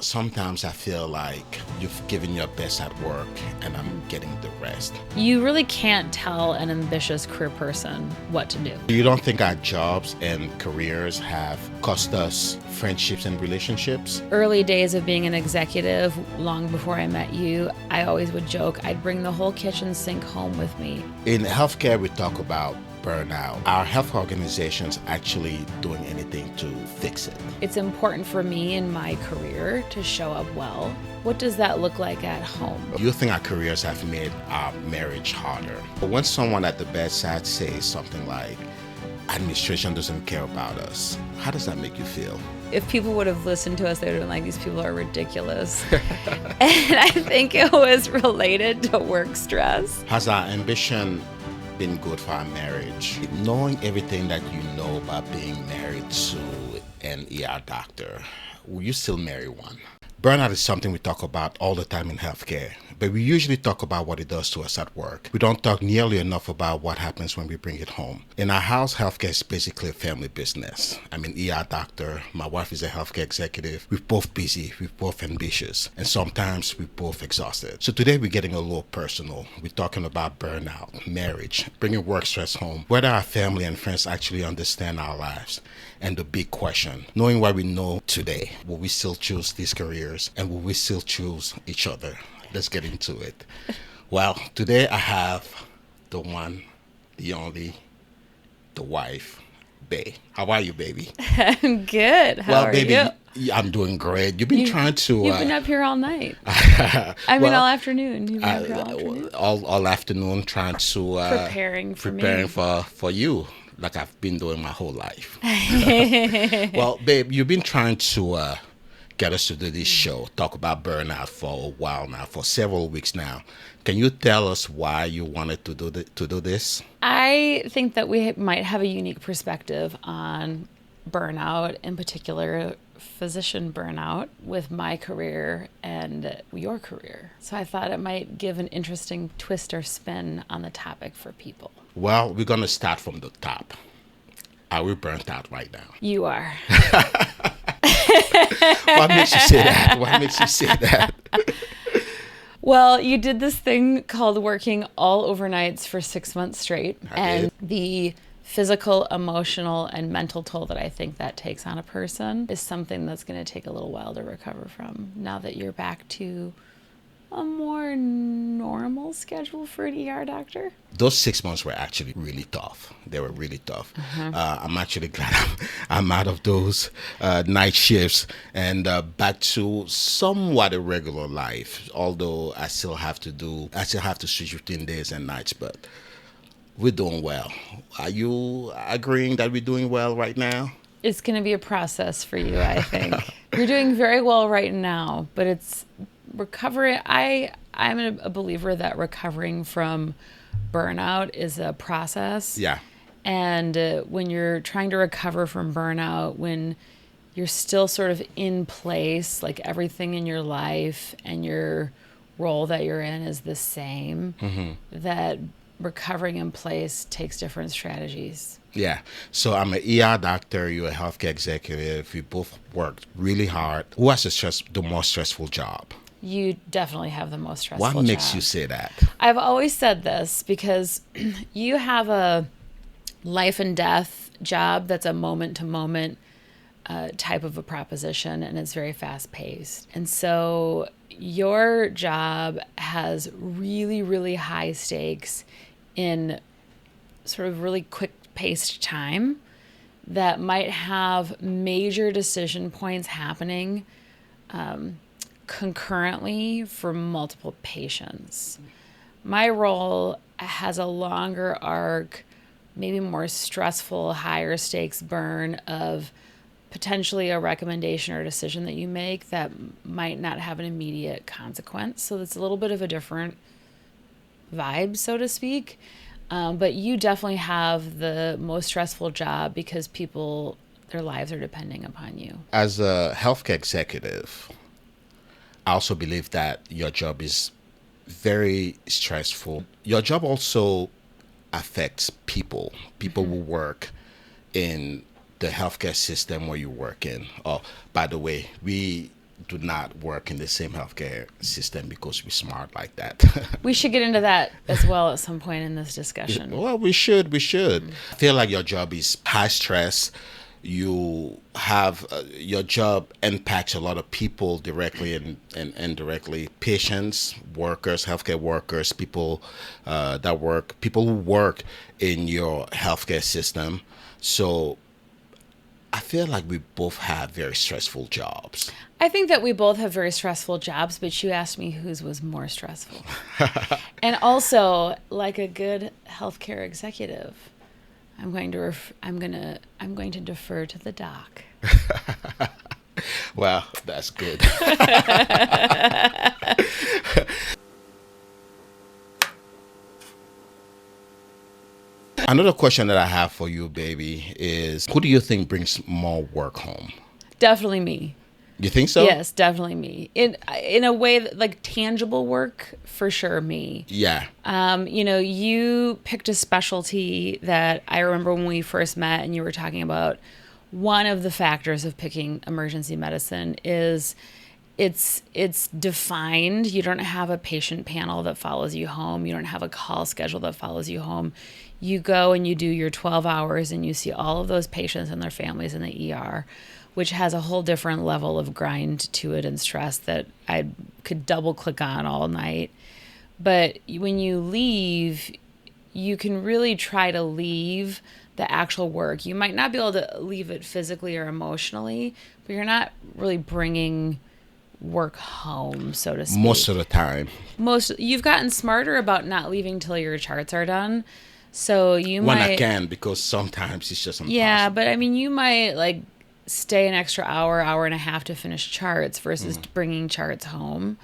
Sometimes I feel like you've given your best at work and I'm getting the rest. You really can't tell an ambitious career person what to do. You don't think our jobs and careers have cost us friendships and relationships? Early days of being an executive, long before I met you, I always would joke I'd bring the whole kitchen sink home with me. In healthcare, we talk about burnout. Are health organizations actually doing anything to fix it? It's important for me in my career to show up well. What does that look like at home? You think our careers have made our marriage harder? But when someone at the bedside says something like, administration doesn't care about us, how does that make you feel? If people would have listened to us, they would have been like, these people are ridiculous. And I think it was related to work stress. Has our ambition been good for our marriage? Knowing everything that you know about being married to an ER doctor, will you still marry one? Burnout is something we talk about all the time in healthcare, but we usually talk about what it does to us at work. We don't talk nearly enough about what happens when we bring it home. In our house, healthcare is basically a family business. I'm an ER doctor. My wife is a healthcare executive. We're both busy. We're both ambitious. And sometimes we're both exhausted. So today we're getting a little personal. We're talking about burnout, marriage, bringing work stress home, whether our family and friends actually understand our lives, and the big question, knowing what we know today, will we still choose these careers and will we still choose each other? Let's get into it. Well, today I have the one, the only, the wife, Bae. How are you, baby? I'm good. How are baby, you? I'm doing great. You've been trying to... You've been up here all night. I mean, all afternoon. You've been up here all afternoon. All afternoon trying to... preparing me. For you, like I've been doing my whole life. Well, babe, you've been trying to get us to do this show, talk about burnout for a while now, for several weeks now. Can you tell us why you wanted to do this? I think that we might have a unique perspective on burnout, in particular physician burnout, with my career and your career. So I thought it might give an interesting twist or spin on the topic for people. Well, we're going to start from the top. Are we burnt out right now? You are. What makes you say that? What makes you say that? Well, you did this thing called working all overnights for 6 months straight. And the physical, emotional, and mental toll that I think that takes on a person is something that's going to take a little while to recover from now that you're back to a more normal schedule for an ER doctor. Those 6 months were actually really tough. They were really tough. I'm actually glad I'm out of those night shifts and back to somewhat a regular life. Although I still have to switch between days and nights, but we're doing well. Are you agreeing that we're doing well right now? It's going to be a process for you, I think. You're doing very well right now, but it's recovery. I'm a believer that recovering from burnout is a process. Yeah. And when you're trying to recover from burnout, when you're still sort of in place, like everything in your life and your role that you're in is the same, that recovering in place takes different strategies. Yeah. So I'm an ER doctor. You're a healthcare executive. We both worked really hard. Who has the more stressful job? You definitely have the most stressful job. What makes you say that? I've always said this because you have a life and death job that's a moment-to-moment type of a proposition, and it's very fast-paced. And so your job has really, really high stakes in sort of really quick-paced time that might have major decision points happening concurrently for multiple patients. My role has a longer arc, maybe more stressful, higher stakes burn of potentially a recommendation or decision that you make that might not have an immediate consequence. So it's a little bit of a different vibe, so to speak. But you definitely have the most stressful job because people, their lives are depending upon you. As a healthcare executive, I also believe that your job is very stressful. Your job also affects people who work in the healthcare system where you work in. Oh, by the way, we do not work in the same healthcare system because we're smart like that. We should get into that as well at some point in this discussion. Well, we should. We should. I feel like your job is high stress. You have your job impacts a lot of people directly and indirectly: patients, workers, healthcare workers, people people who work in your healthcare system. So I feel like we both have very stressful jobs. I think that we both have very stressful jobs, but you asked me whose was more stressful. And also, like a good healthcare executive, I'm going to defer to the doc. Well, that's good. Another question that I have for you, baby, is who do you think brings more work home? Definitely me. You think so? Yes, definitely me. In a way that, like, tangible work, for sure, me. Yeah. You picked a specialty that I remember when we first met and you were talking about. One of the factors of picking emergency medicine is it's defined. You don't have a patient panel that follows you home. You don't have a call schedule that follows you home. You go and you do your 12 hours and you see all of those patients and their families in the ER, which has a whole different level of grind to it and stress that I could double click on all night. But when you leave, you can really try to leave the actual work. You might not be able to leave it physically or emotionally, but you're not really bringing work home, so to speak. Most of the time. You've gotten smarter about not leaving till your charts are done. So you when might... I can, because sometimes it's just impossible. Yeah, but I mean, you might like stay an extra hour and a half to finish charts versus bringing charts home.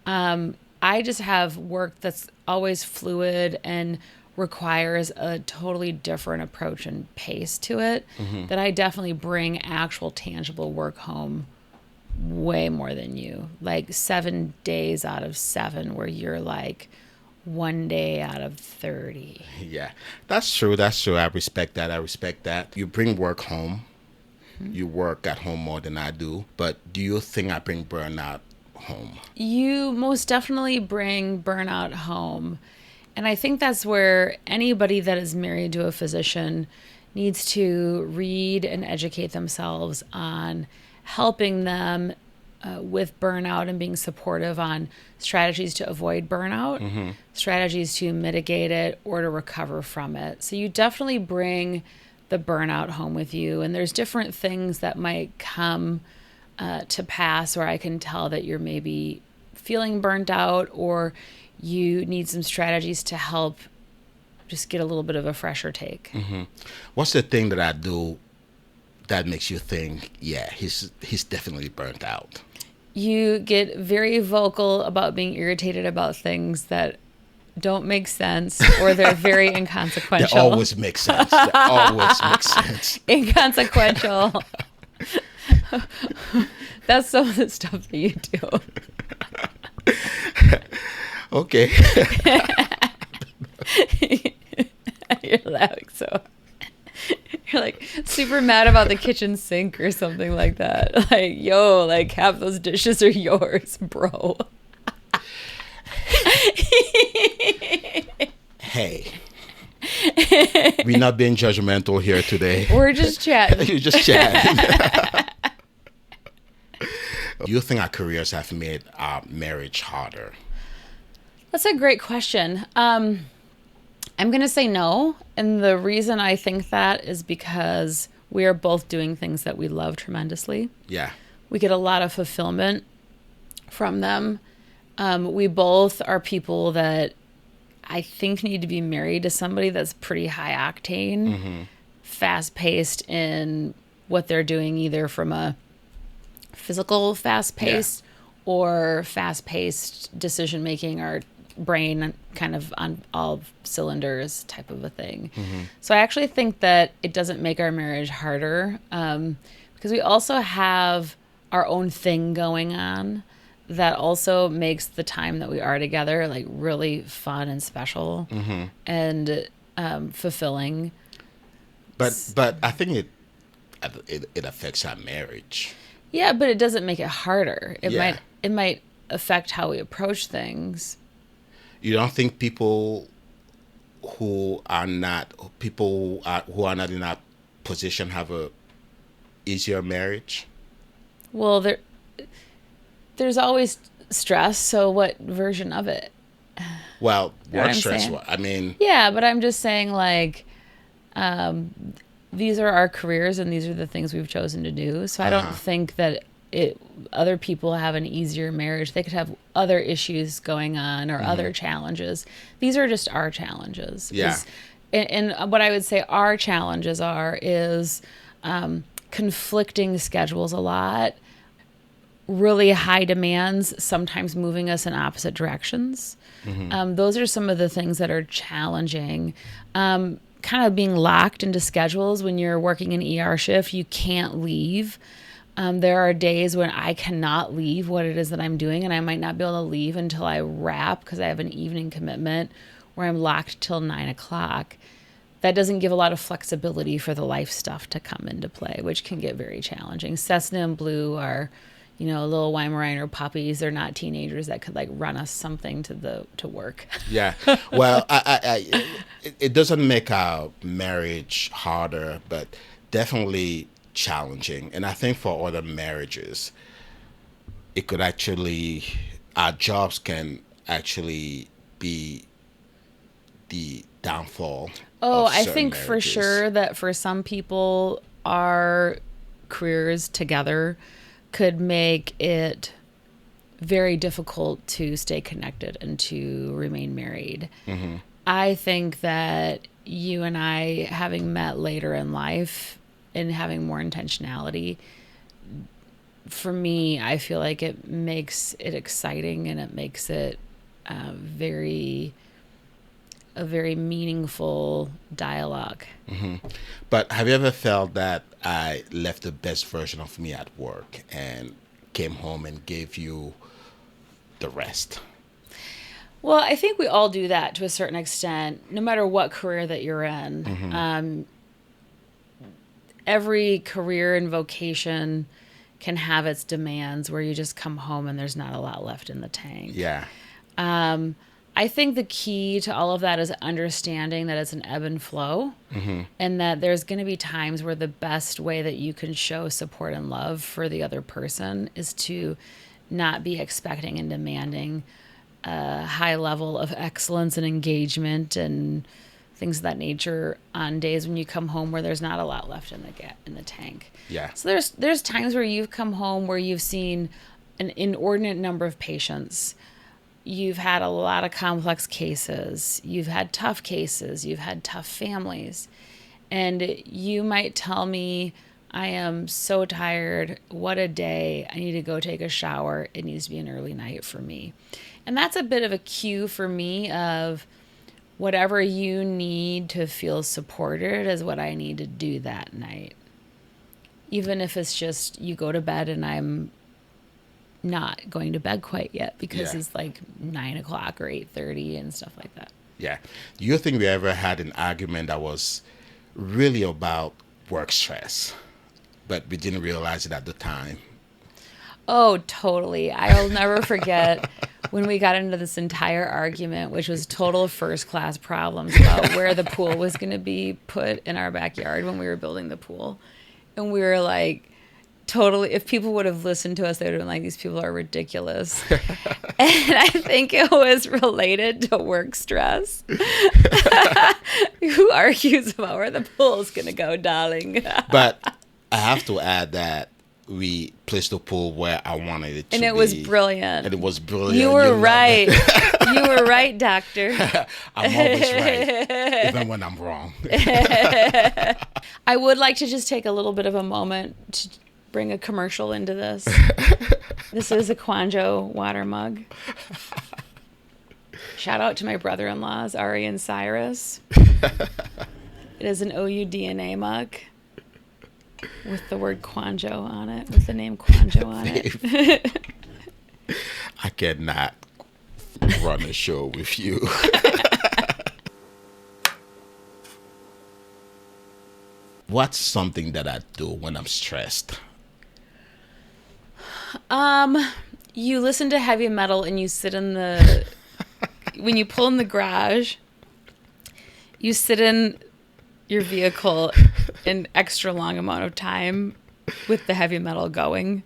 I just have work that's always fluid and requires a totally different approach and pace to it, that I definitely bring actual tangible work home way more than you. Like 7 days out of 7 where you're like 1 day out of 30. Yeah, that's true. I respect that. You bring work home. You work at home more than I do. But do you think I bring burnout home? You most definitely bring burnout home. And I think that's where anybody that is married to a physician needs to read and educate themselves on helping them with burnout and being supportive on strategies to avoid burnout, strategies to mitigate it or to recover from it. So you definitely bring the burnout home with you. And there's different things that might come to pass where I can tell that you're maybe feeling burnt out or you need some strategies to help just get a little bit of a fresher take. What's the thing that I do that makes you think, yeah, he's definitely burnt out? You get very vocal about being irritated about things that don't make sense or they're very inconsequential. They always make sense. Inconsequential. That's some of the stuff that you do. Okay. You're laughing so. You're like super mad about the kitchen sink or something like that. Like, yo, like half those dishes are yours, bro. Hey. We're not being judgmental here today. We're just chatting. You're just chatting. Do you think our careers have made our marriage harder? That's a great question. I'm going to say no. And the reason I think that is because we are both doing things that we love tremendously. Yeah. We get a lot of fulfillment from them. We both are people that I think need to be married to somebody that's pretty high octane, fast paced in what they're doing, either from a physical fast pace or fast paced decision making or brain kind of on all cylinders type of a thing. So I actually think that it doesn't make our marriage harder because we also have our own thing going on that also makes the time that we are together like really fun and special and fulfilling. But I think it affects our marriage. Yeah, but it doesn't make it harder. Yeah. It might affect how we approach things. You don't think who are not who are not in that position have a easier marriage? Well, there's always stress, so what version of it? Well, You know what work I'm stress. saying? I mean, Yeah, but I'm just saying, like, these are our careers and these are the things we've chosen to do. So I don't think that other people have an easier marriage. They could have other issues going on or other challenges. These are just our challenges. Yeah. And what I would say our challenges is conflicting schedules a lot, really high demands, sometimes moving us in opposite directions. Those are some of the things that are challenging. Kind of being locked into schedules when you're working an ER shift, you can't leave. There are days when I cannot leave what it is that I'm doing, and I might not be able to leave until I wrap because I have an evening commitment where I'm locked till 9 o'clock. That doesn't give a lot of flexibility for the life stuff to come into play, which can get very challenging. Cessna and Blue are, little Weimaraner puppies. They're not teenagers that could like run us something to work. yeah. Well, it doesn't make our marriage harder, but definitely challenging. And I think for other marriages, it could actually, our jobs can actually be the downfall. Oh, Of I certain think for marriages. sure that for some people, our careers together could make it very difficult to stay connected and to remain married. I think that you and I, having met later in life and having more intentionality, for me, I feel like it makes it exciting and it makes it very a very meaningful dialogue. But have you ever felt that I left the best version of me at work and came home and gave you the rest? Well, I think we all do that to a certain extent, no matter what career that you're in. Every career and vocation can have its demands where you just come home and there's not a lot left in the tank. Yeah. I think the key to all of that is understanding that it's an ebb and flow, and that there's going to be times where the best way that you can show support and love for the other person is to not be expecting and demanding a high level of excellence and engagement and things of that nature on days when you come home where there's not a lot left in the tank. Yeah. So there's times where you've come home where you've seen an inordinate number of patients. You've had a lot of complex cases. You've had tough cases. You've had tough families. And you might tell me, I am so tired. What a day. I need to go take a shower. It needs to be an early night for me. And that's a bit of a cue for me of whatever you need to feel supported is what I need to do that night. Even if it's just you go to bed and I'm not going to bed quite yet because it's like 9 o'clock or 8:30 and stuff like that. Yeah. Do you think we ever had an argument that was really about work stress, but we didn't realize it at the time? Oh, totally. I'll never forget when we got into this entire argument, which was total first class problems about where the pool was going to be put in our backyard when we were building the pool. And we were like, totally, if people would have listened to us, they would have been like, these people are ridiculous. And I think it was related to work stress. Who argues about where the pool is going to go, darling? But I have to add that we placed the pool where I wanted it to be. And it was brilliant. And it was brilliant. You were right. You were right, doctor. I'm always right, even when I'm wrong. I would like to just take a little bit of a moment to bring a commercial into this. This is a Kouandjio water mug. Shout out to my brother-in-laws, Ari and Cyrus. It is an OU-DNA mug with the word Kouandjio on it, with the name Kouandjio on it. I cannot run a show with you. What's something that I do when I'm stressed? You listen to heavy metal and you sit in the when you pull in the garage, you sit in your vehicle an extra long amount of time with the heavy metal going.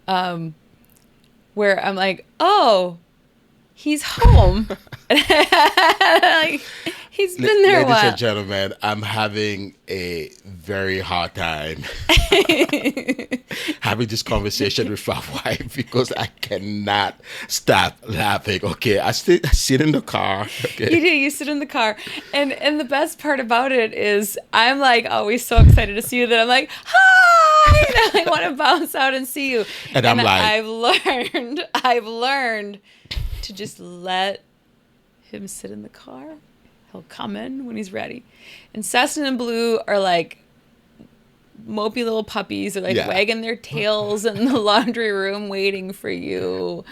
Where I'm like, oh, he's home. Like, he's been there a while. Ladies and gentlemen, I'm having a very hard time having this conversation with my wife because I cannot stop laughing. Okay, I sit in the car. Okay. You do. You sit in the car, and the best part about it is I'm like always so excited to see you that I'm like, hi, and I want to bounce out and see you. And I'm like, I've learned to just let him sit in the car. He'll come in when he's ready. And Cessna and Blue are like mopey little puppies. They're like wagging their tails in the laundry room waiting for you.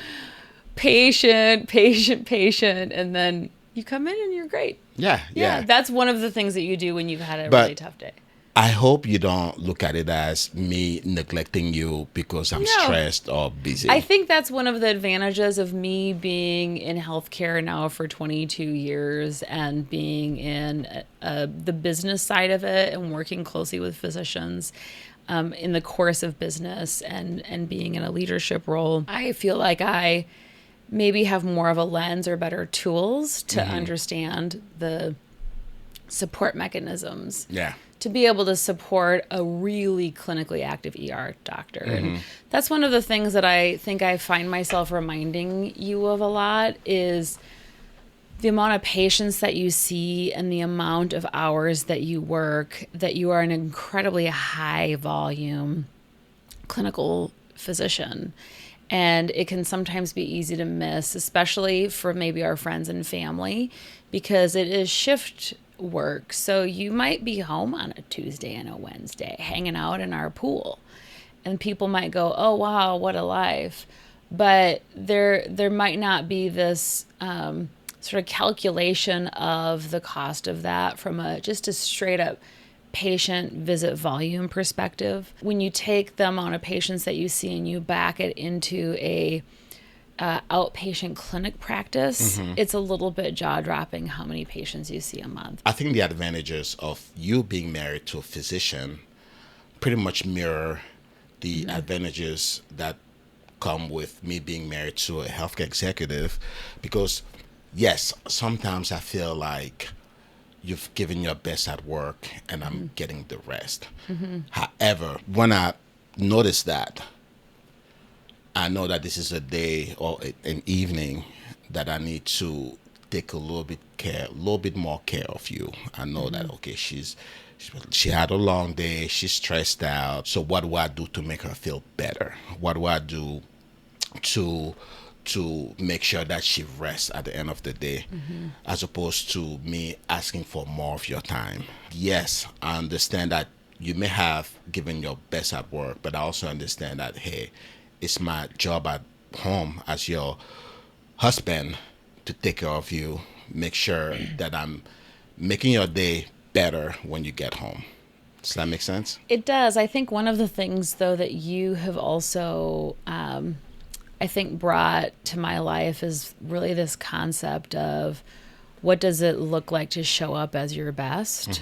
Patient. And then you come in and you're great. Yeah. That's one of the things that you do when you've had a really tough day. I hope you don't look at it as me neglecting you because I'm stressed or busy. I think that's one of the advantages of me being in healthcare now for 22 years and being in the business side of it and working closely with physicians in the course of business and being in a leadership role. I feel like I maybe have more of a lens or better tools to understand the support mechanisms. Yeah. To be able to support a really clinically active ER doctor. And that's one of the things that I think I find myself reminding you of a lot is the amount of patients that you see and the amount of hours that you work, that you are an incredibly high volume clinical physician. And it can sometimes be easy to miss, especially for maybe our friends and family, because it is shift work. So you might be home on a Tuesday and a Wednesday hanging out in our pool, and people might go, oh wow, what a life. But there might not be this sort of calculation of the cost of that from just a straight up patient visit volume perspective. When you take the amount of patients that you see and you back it into a outpatient clinic practice, it's a little bit jaw-dropping how many patients you see a month. I think the advantages of you being married to a physician pretty much mirror the advantages that come with me being married to a healthcare executive, because yes, sometimes I feel like you've given your best at work and I'm getting the rest. However, when I notice that, I know that this is a day or an evening that I need to take a little bit more care of you. I know that, okay, she had a long day, she's stressed out. So what do I do to make her feel better? What do I do to make sure that she rests at the end of the day, as opposed to me asking for more of your time? Yes, I understand that you may have given your best at work, but I also understand that, hey, it's my job at home as your husband to take care of you, make sure that I'm making your day better when you get home. Does that make sense? It does. I think one of the things, though, that you have also, I think, brought to my life is really this concept of what does it look like to show up as your best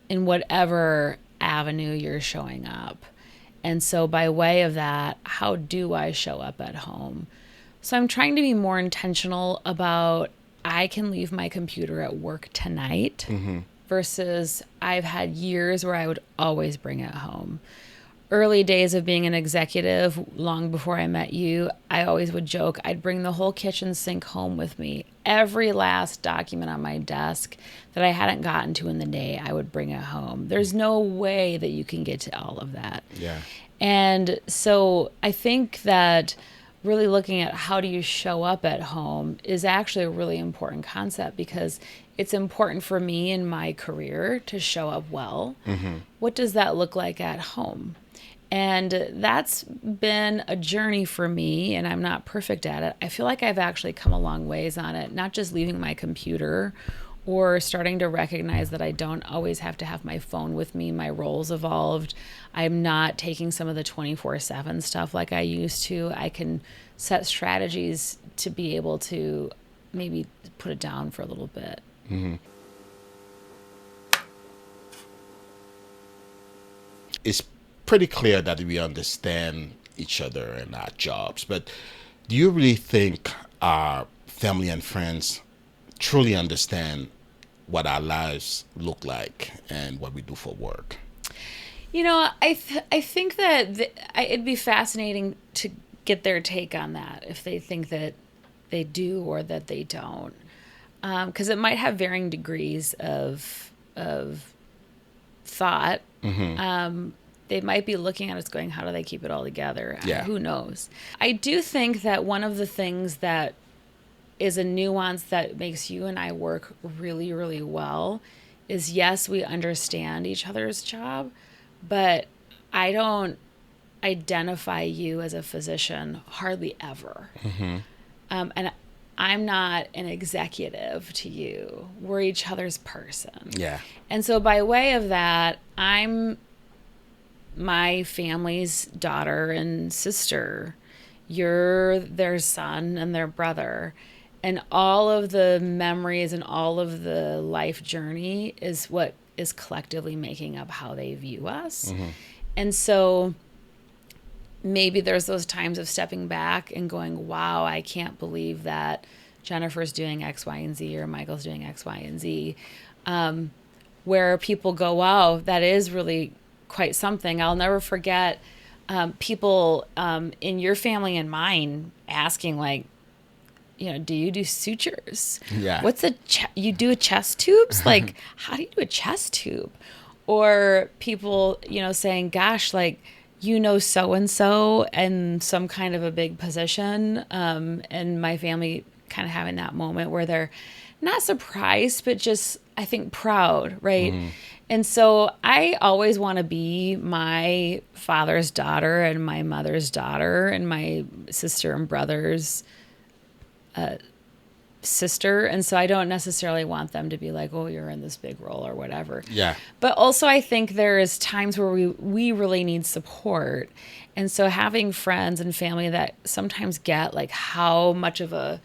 in whatever avenue you're showing up. And so by way of that, how do I show up at home? So I'm trying to be more intentional about I can leave my computer at work tonight versus I've had years where I would always bring it home. Early days of being an executive, long before I met you, I always would joke I'd bring the whole kitchen sink home with me. Every last document on my desk that I hadn't gotten to in the day, I would bring it home. There's no way that you can get to all of that. Yeah. And so I think that really looking at how do you show up at home is actually a really important concept, because it's important for me in my career to show up well. What does that look like at home? And that's been a journey for me, and I'm not perfect at it. I feel like I've actually come a long ways on it, not just leaving my computer or starting to recognize that I don't always have to have my phone with me. My roles evolved. I'm not taking some of the 24/7 stuff like I used to. I can set strategies to be able to maybe put it down for a little bit. It's pretty clear that we understand each other and our jobs, but do you really think our family and friends truly understand what our lives look like and what we do for work? I think that it'd be fascinating to get their take on that, if they think that they do or that they don't, because it might have varying degrees of thought. They might be looking at us going, how do they keep it all together? Yeah. Who knows? I do think that one of the things that is a nuance that makes you and I work really, really well is, yes, we understand each other's job, but I don't identify you as a physician hardly ever. And I'm not an executive to you. We're each other's person. Yeah. And so by way of that, I'm my family's daughter and sister. You're their son and their brother. And all of the memories and all of the life journey is what is collectively making up how they view us. And so maybe there's those times of stepping back and going, wow, I can't believe that Jennifer's doing X, Y, and Z, or Michael's doing X, Y, and Z. Where people go, wow, that is really quite something. I'll never forget people in your family and mine asking, like, do you do sutures? Yeah. What's you do a chest tubes? Like, how do you do a chest tube? Or people, saying, gosh, like, so-and-so and some kind of a big position. And my family kind of having that moment where they're not surprised, but just, I think, proud, right? And so I always want to be my father's daughter and my mother's daughter and my sister and brother's sister. And so I don't necessarily want them to be like, oh, you're in this big role or whatever. Yeah. But also I think there is times where we really need support. And so having friends and family that sometimes get like how much of a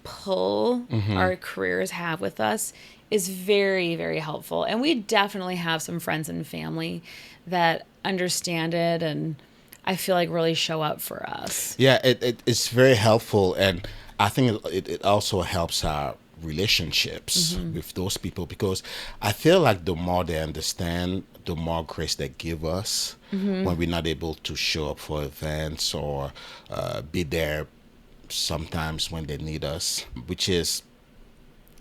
pull our careers have with us is very, very helpful. And we definitely have some friends and family that understand it and I feel like really show up for us. Yeah, it's very helpful. And I think it also helps our relationships with those people, because I feel like the more they understand, the more grace they give us when we're not able to show up for events or be there sometimes when they need us, which is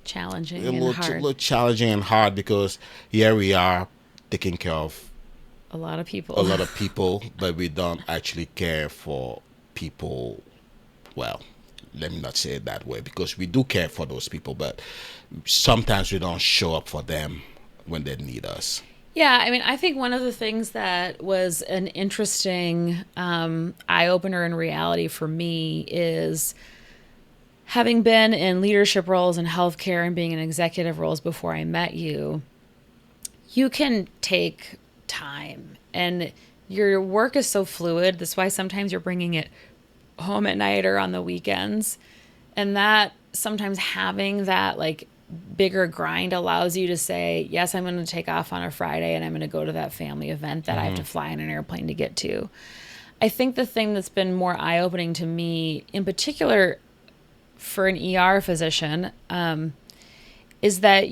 Challenging a and hard. little challenging and hard, because here we are taking care of A lot of people. but we don't actually care for people. Well, let me not say it that way, because we do care for those people, but sometimes we don't show up for them when they need us. Yeah, I mean, I think one of the things that was an interesting eye-opener in reality for me is having been in leadership roles in healthcare and being in executive roles before I met you, you can take time and your work is so fluid. That's why sometimes you're bringing it home at night or on the weekends. And that sometimes having that like bigger grind allows you to say, yes, I'm going to take off on a Friday and I'm going to go to that family event that I have to fly in an airplane to get to. I think the thing that's been more eye-opening to me, in particular for an ER physician, is that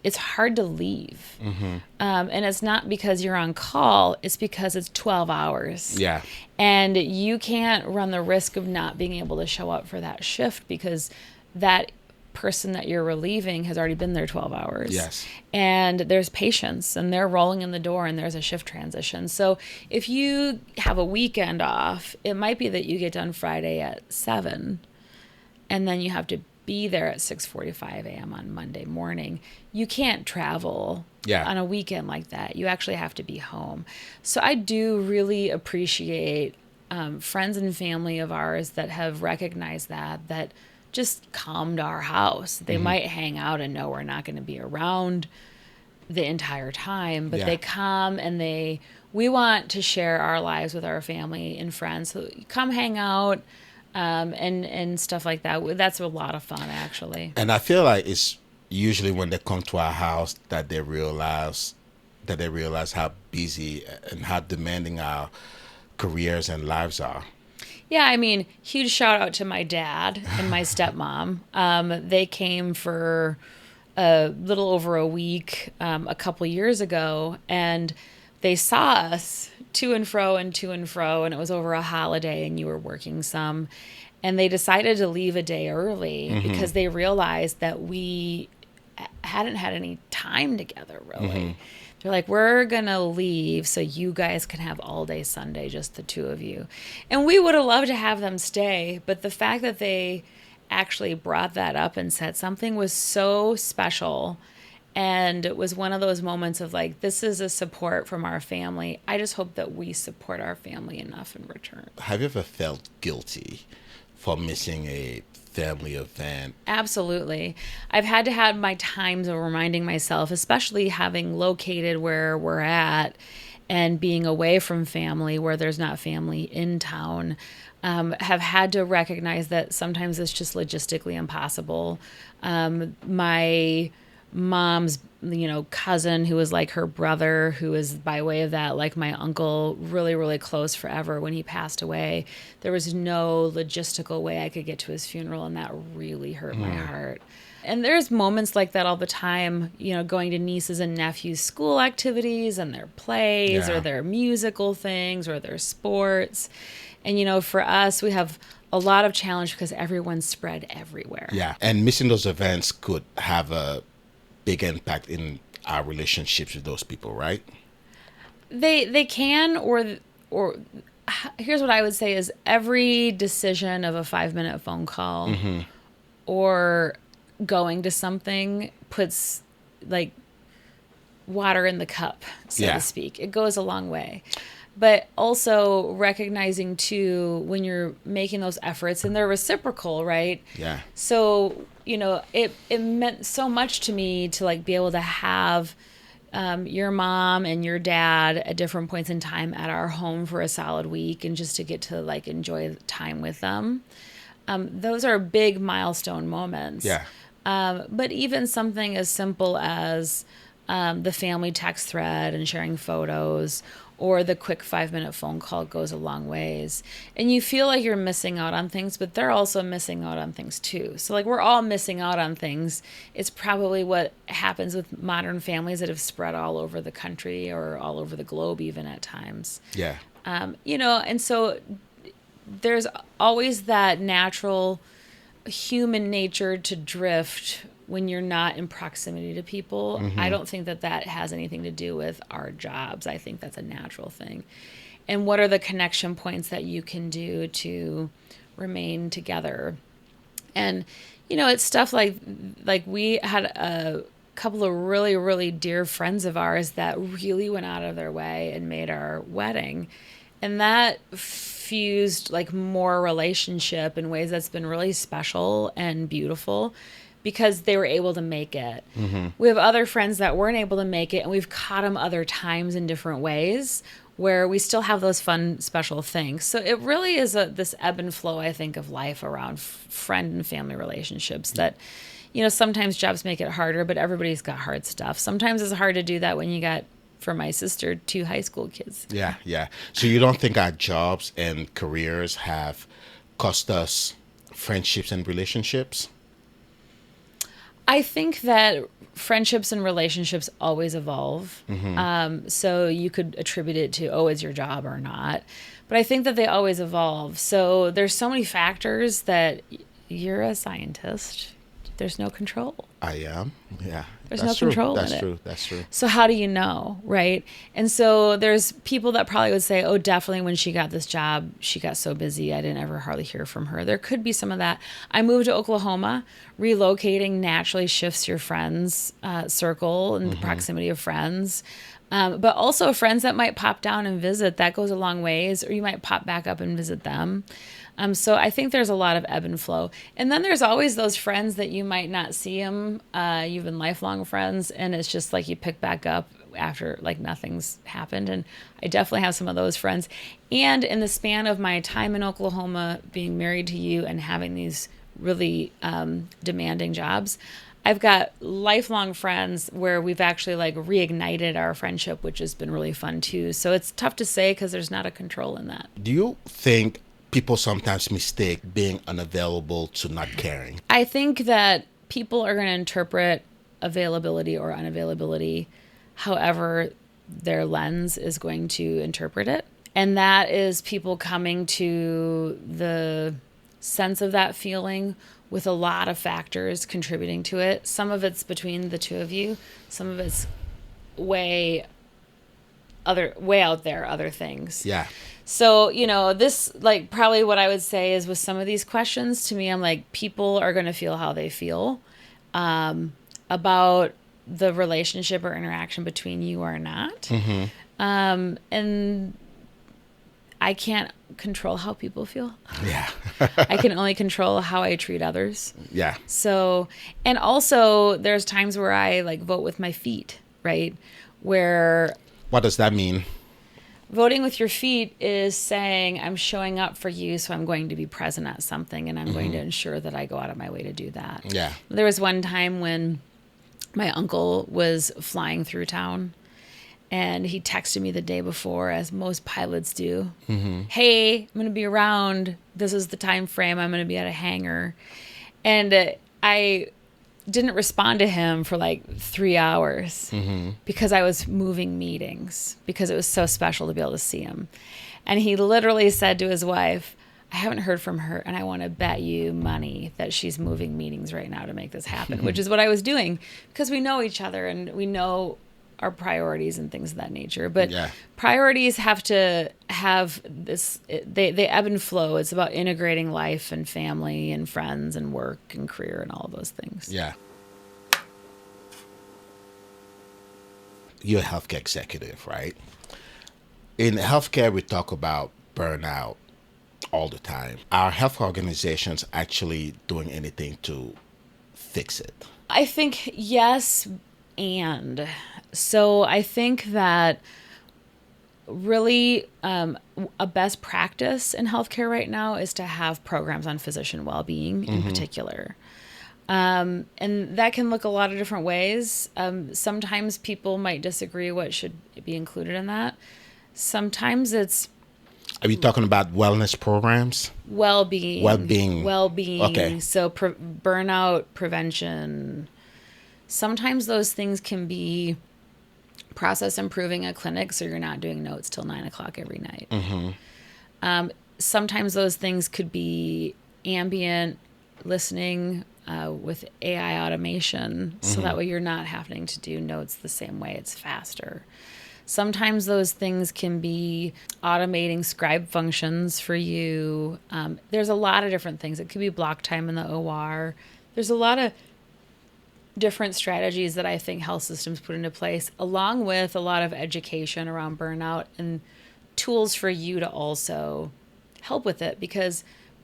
it's hard to leave. And it's not because you're on call, it's because it's 12 hours. Yeah. And you can't run the risk of not being able to show up for that shift because that person that you're relieving has already been there 12 hours. Yes. And there's patients and they're rolling in the door and there's a shift transition. So if you have a weekend off, it might be that you get done Friday at 7 and then you have to be there at 6:45 a.m. on Monday morning. You can't travel on a weekend like that. You actually have to be home. So I do really appreciate friends and family of ours that have recognized that just come to our house. They might hang out and know we're not going to be around the entire time, but Yeah. they come and we want to share our lives with our family and friends. So come hang out, and stuff like that. That's a lot of fun, actually. And I feel like it's usually when they come to our house that they realize how busy and how demanding our careers and lives are. Yeah, I mean, huge shout out to my dad and my stepmom. They came for a little over a week a couple years ago, and they saw us to and fro, and it was over a holiday, and you were working some. And they decided to leave a day early because they realized that we hadn't had any time together, really. They're like, we're going to leave so you guys can have all day Sunday, just the two of you. And we would have loved to have them stay, but the fact that they actually brought that up and said something was so special. And it was one of those moments of like, this is a support from our family. I just hope that we support our family enough in return. Have you ever felt guilty for missing a family event? Absolutely. I've had to have my times of reminding myself, especially having located where we're at and being away from family where there's not family in town, have had to recognize that sometimes it's just logistically impossible. My mom's, cousin, who was like her brother, who is by way of that, like my uncle, really, really close forever. When he passed away, there was no logistical way I could get to his funeral, and that really hurt my heart. And there's moments like that all the time, going to nieces and nephews' school activities and their plays or their musical things or their sports. And, for us, we have a lot of challenge because everyone's spread everywhere. Yeah. And missing those events could have a big impact in our relationships with those people, right? They can, or here's what I would say is every decision of a 5-minute phone call or going to something puts like water in the cup, so to speak. It goes a long way. But also recognizing too, when you're making those efforts and they're reciprocal, right? Yeah. So, it meant so much to me to like be able to have your mom and your dad at different points in time at our home for a solid week, and just to get to like enjoy time with them. Those are big milestone moments. Yeah. But even something as simple as the family text thread and sharing photos, or the quick 5-minute phone call goes a long ways. And you feel like you're missing out on things, but they're also missing out on things too. So like we're all missing out on things. It's probably what happens with modern families that have spread all over the country or all over the globe even at times. Yeah. And so there's always that natural human nature to drift when you're not in proximity to people. I don't think that has anything to do with our jobs. I think that's a natural thing. And what are the connection points that you can do to remain together? And, it's stuff like we had a couple of really, really dear friends of ours that really went out of their way and made our wedding. And that fused like more relationship in ways that's been really special and beautiful, because they were able to make it. We have other friends that weren't able to make it, and we've caught them other times in different ways where we still have those fun, special things. So it really is this ebb and flow, I think, of life around friend and family relationships that, sometimes jobs make it harder, but everybody's got hard stuff. Sometimes it's hard to do that when you got, for my sister, 2 high school kids. Yeah, yeah. So you don't think our jobs and careers have cost us friendships and relationships? I think that friendships and relationships always evolve. So you could attribute it to, is your job or not? But I think that they always evolve. So there's so many factors that you're a scientist. There's no control. I am. Yeah. There's no control in it. That's true. That's true. So how do you know, right? And so there's people that probably would say, definitely when she got this job, she got so busy, I didn't ever hardly hear from her. There could be some of that. I moved to Oklahoma. Relocating naturally shifts your friends circle and the proximity of friends. But also friends that might pop down and visit, that goes a long ways, or you might pop back up and visit them. So I think there's a lot of ebb and flow. And then there's always those friends that you might not see them. You've been lifelong friends, and it's just like you pick back up after like nothing's happened. And I definitely have some of those friends. And in the span of my time in Oklahoma, being married to you and having these really demanding jobs, I've got lifelong friends where we've actually like reignited our friendship, which has been really fun too. So it's tough to say because there's not a control in that. Do you think people sometimes mistake being unavailable to not caring? I think that people are going to interpret availability or unavailability however their lens is going to interpret it. And that is people coming to the sense of that feeling with a lot of factors contributing to it. Some of it's between the two of you. Some of it's way out there, other things. Yeah. So, this, like, probably what I would say is with some of these questions, to me, I'm like, people are going to feel how they feel about the relationship or interaction between you or not. Mm-hmm. And I can't control how people feel. Yeah. I can only control how I treat others. Yeah. So, and also there's times where I like vote with my feet, right? Where What does that mean? voting with your feet is saying, I'm showing up for you, so I'm going to be present at something, and I'm going to ensure that I go out of my way to do that. Yeah. There was one time when my uncle was flying through town, and he texted me the day before, as most pilots do. Mm-hmm. Hey, I'm going to be around. This is the time frame. I'm going to be at a hangar. And I didn't respond to him for like 3 hours because I was moving meetings, because it was so special to be able to see him. And he literally said to his wife, I haven't heard from her, and I want to bet you money that she's moving meetings right now to make this happen, which is what I was doing because we know each other and we know our priorities and things of that nature. But priorities have to have this, they ebb and flow. It's about integrating life and family and friends and work and career and all of those things. Yeah. You're a healthcare executive, right? In healthcare, we talk about burnout all the time. Are health organizations actually doing anything to fix it? I think yes, and so I think that really a best practice in healthcare right now is to have programs on physician well-being in particular. And that can look a lot of different ways. Sometimes people might disagree what should be included in that. Sometimes it's... Are you talking about wellness programs? Well-being. Well-being. Okay. So burnout prevention. Sometimes those things can be process improving a clinic so you're not doing notes till 9 o'clock every night. Mm-hmm. Sometimes those things could be ambient listening with AI automation, so that way you're not having to do notes the same way. It's faster. Sometimes those things can be automating scribe functions for you. There's a lot of different things. It could be block time in the OR. There's a lot of different strategies that I think health systems put into place, along with a lot of education around burnout and tools for you to also help with it, because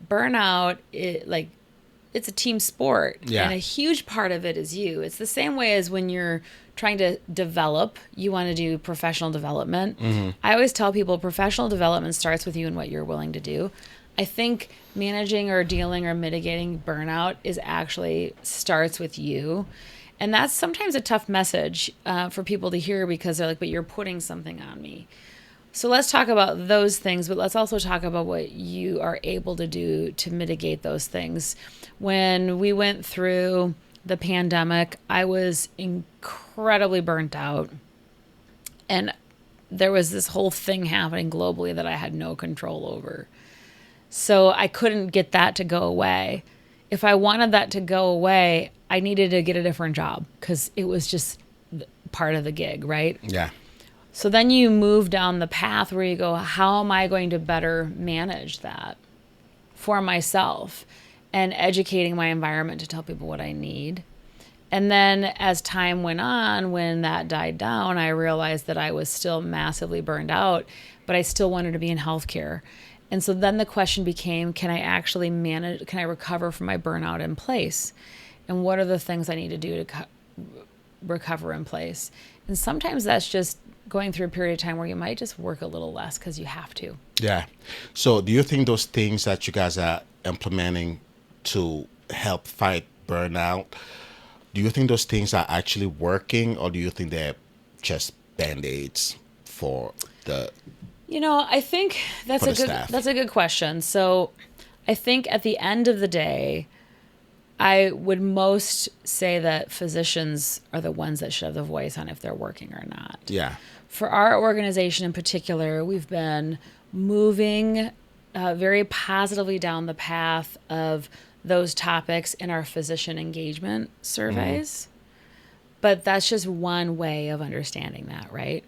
burnout, it's a team sport. Yeah. And a huge part of it is you. It's the same way as when you're trying to develop, you want to do professional development. Mm-hmm. I always tell people professional development starts with you and what you're willing to do. I think managing or dealing or mitigating burnout is actually starts with you. And that's sometimes a tough message for people to hear, because they're like, but you're putting something on me. So let's talk about those things, but let's also talk about what you are able to do to mitigate those things. When we went through the pandemic, I was incredibly burnt out. And there was this whole thing happening globally that I had no control over. So I couldn't get that to go away. If I wanted that to go away, I needed to get a different job, because it was just part of the gig, right? Yeah. So then you move down the path where you go, how am I going to better manage that for myself, and educating my environment to tell people what I need. And then as time went on, when that died down, I realized that I was still massively burned out, but I still wanted to be in healthcare. And so then the question became, can I actually manage, can I recover from my burnout in place? And what are the things I need to do to recover in place? And sometimes that's just going through a period of time where you might just work a little less because you have to. Yeah. So do you think those things that you guys are implementing to help fight burnout, do you think those things are actually working, or do you think they're just band-aids for the I think that's a good question. So I think at the end of the day, I would most say that physicians are the ones that should have the voice on if they're working or not. Yeah. For our organization in particular, we've been moving very positively down the path of those topics in our physician engagement surveys. But that's just one way of understanding that, right?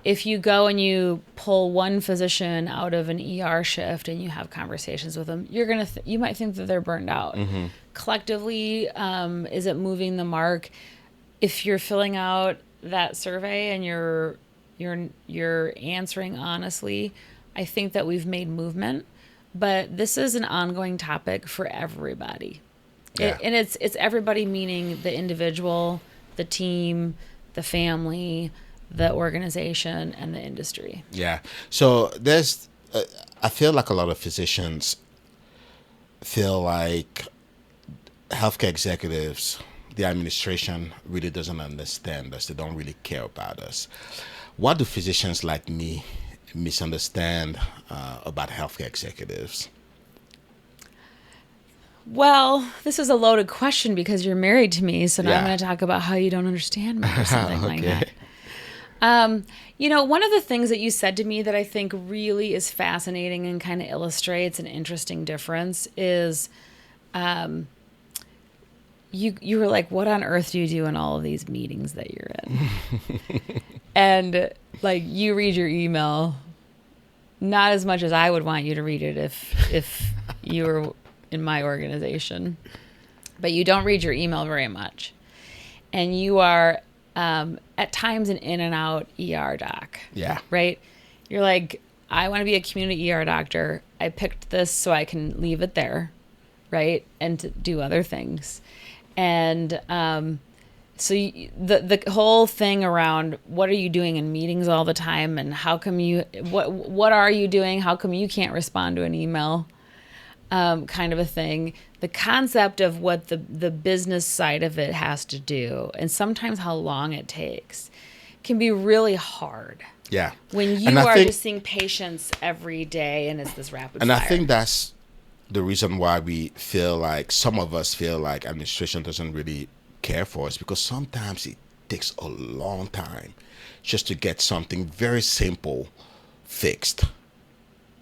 If you go and you pull one physician out of an ER shift and you have conversations with them, you might think that they're burned out. Collectively, is it moving the mark? If you're filling out that survey and you're answering honestly, I think that we've made movement. But this is an ongoing topic for everybody. Yeah. And it's everybody, meaning the individual, the team, the family, the organization, and the industry. Yeah. So I feel like a lot of physicians feel like healthcare executives, the administration really doesn't understand us. They don't really care about us. What do physicians like me misunderstand about healthcare executives? Well, this is a loaded question because you're married to me, so now I'm Yeah. going to talk about how you don't understand me or something like that. One of the things that you said to me that I think really is fascinating and kind of illustrates an interesting difference is you were like, what on earth do you do in all of these meetings that you're in? And like, you read your email, not as much as I would want you to read it if you were in my organization, but you don't read your email very much. And you are at times an in and out ER doc. Yeah. Right? You're like, I want to be a community ER doctor. I picked this so I can leave it there, right? And to do other things. And the whole thing around what are you doing in meetings all the time, and how come what are you doing? How come you can't respond to an email? Kind of a thing. The concept of what the business side of it has to do, and sometimes how long it takes, can be really hard. Yeah. When you are just seeing patients every day and it's this rapid fire. I think that's the reason why some of us feel like administration doesn't really care for us, because sometimes it takes a long time just to get something very simple fixed.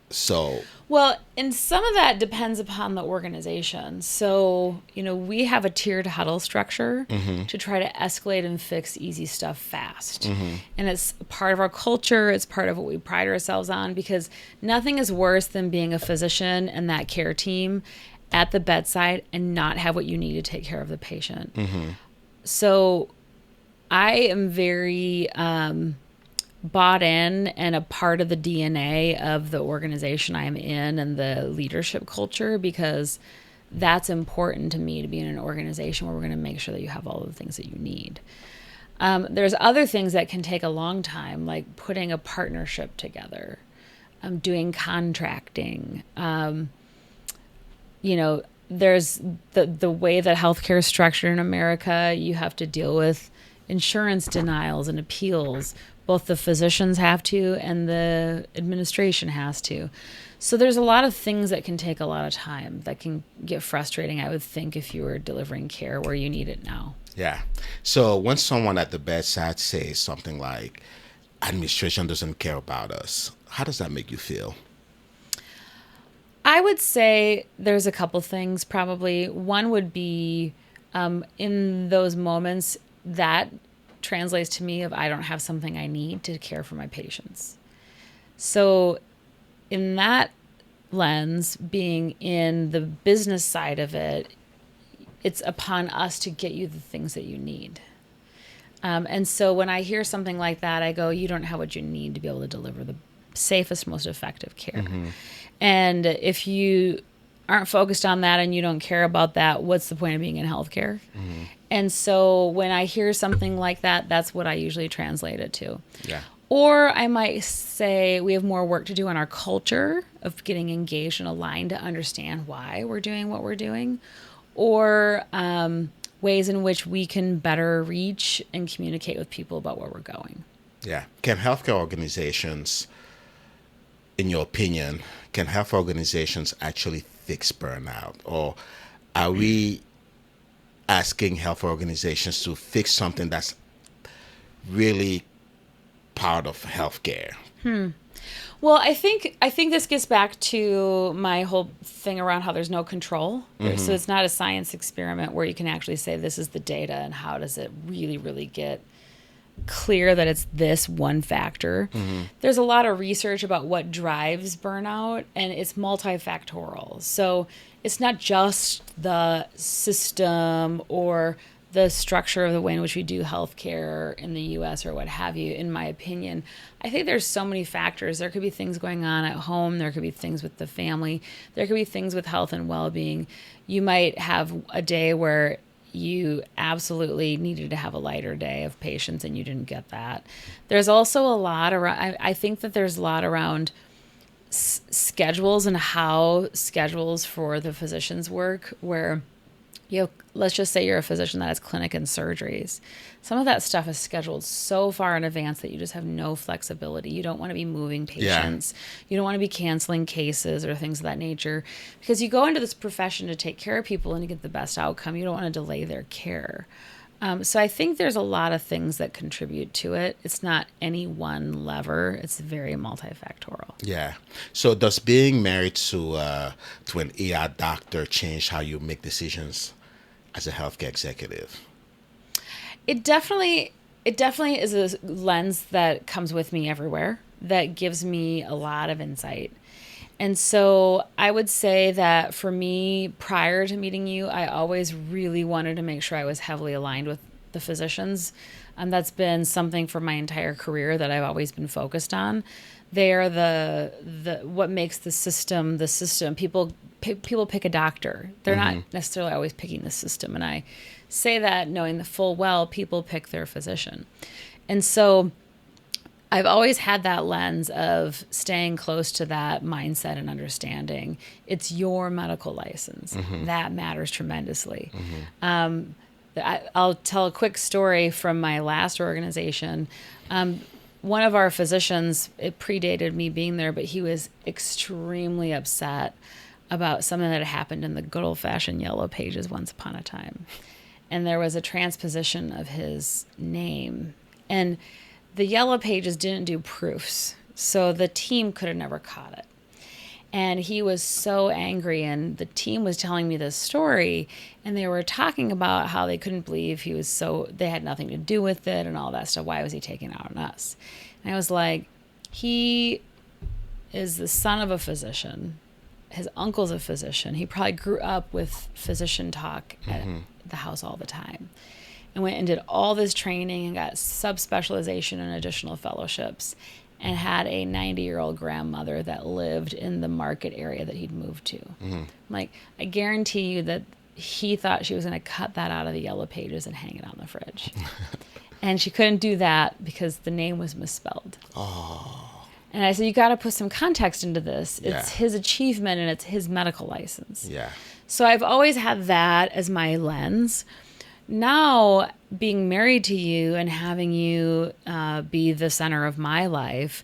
So, well, and some of that depends upon the organization. So, we have a tiered huddle structure to try to escalate and fix easy stuff fast. And it's part of our culture. It's part of what we pride ourselves on, because nothing is worse than being a physician and that care team at the bedside and not have what you need to take care of the patient. So I am very bought in and a part of the DNA of the organization I'm in and the leadership culture, because that's important to me, to be in an organization where we're going to make sure that you have all the things that you need. There's other things that can take a long time, like putting a partnership together, doing contracting. There's the way that healthcare is structured in America. You have to deal with insurance denials and appeals. Both the physicians have to and the administration has to. So there's a lot of things that can take a lot of time, that can get frustrating, I would think, if you were delivering care where you need it now. Yeah. So when someone at the bedside says something like, administration doesn't care about us, how does that make you feel? I would say there's a couple things probably. One would be in those moments that translates to me of I don't have something I need to care for my patients. So in that lens, being in the business side of it, it's upon us to get you the things that you need. And so when I hear something like that, I go, you don't have what you need to be able to deliver the safest, most effective care. And if you aren't focused on that and you don't care about that, what's the point of being in healthcare? And so when I hear something like that, that's what I usually translate it to. Yeah. Or I might say we have more work to do on our culture of getting engaged and aligned to understand why we're doing what we're doing, or ways in which we can better reach and communicate with people about where we're going. Yeah. Can healthcare organizations, in your opinion, can health organizations actually fix burnout? Or are we asking health organizations to fix something that's really part of healthcare? Well, I think this gets back to my whole thing around how there's no control. So it's not a science experiment where you can actually say this is the data and how does it really, really get clear that it's this one factor. There's a lot of research about what drives burnout, and it's multifactorial. So it's not just the system or the structure of the way in which we do healthcare in the U.S. or what have you. In my opinion, I think there's so many factors. There could be things going on at home. There could be things with the family. There could be things with health and well-being. You might have a day where you absolutely needed to have a lighter day of patients and you didn't get that. There's also a lot around, I think that there's a lot around schedules and how schedules for the physicians work, where let's just say you're a physician that has clinic and surgeries. Some of that stuff is scheduled so far in advance that you just have no flexibility. You don't want to be moving patients. Yeah. You don't want to be canceling cases or things of that nature, because you go into this profession to take care of people and to get the best outcome. You don't want to delay their care. So I think there's a lot of things that contribute to it. It's not any one lever. It's very multifactorial. Yeah. So does being married to an ER doctor change how you make decisions as a healthcare executive? It definitely is a lens that comes with me everywhere, that gives me a lot of insight. And so I would say that for me, prior to meeting you, I always really wanted to make sure I was heavily aligned with the physicians. That's been something for my entire career that I've always been focused on. They are the what makes the system the system. People pick a doctor. They're not necessarily always picking the system. And I say that knowing the full well people pick their physician. And so I've always had that lens of staying close to that mindset and understanding. It's your medical license. That matters tremendously. I'll tell a quick story from my last organization. One of our physicians, it predated me being there, but he was extremely upset about something that had happened in the good old-fashioned Yellow Pages once upon a time. And there was a transposition of his name. And the Yellow Pages didn't do proofs, so the team could have never caught it. And he was so angry, and the team was telling me this story, and they were talking about how they couldn't believe they had nothing to do with it and all that stuff. Why was he taking it out on us? And I was like, he is the son of a physician. His uncle's a physician. He probably grew up with physician talk at the house all the time, and went and did all this training and got subspecialization and additional fellowships, and had a 90-year-old grandmother that lived in the market area that he'd moved to. I'm like, I guarantee you that he thought she was going to cut that out of the Yellow Pages and hang it on the fridge. And she couldn't do that because the name was misspelled. Oh. And I said, you got to put some context into this. It's his achievement and it's his medical license. Yeah. So I've always had that as my lens. Now, being married to you and having you be the center of my life,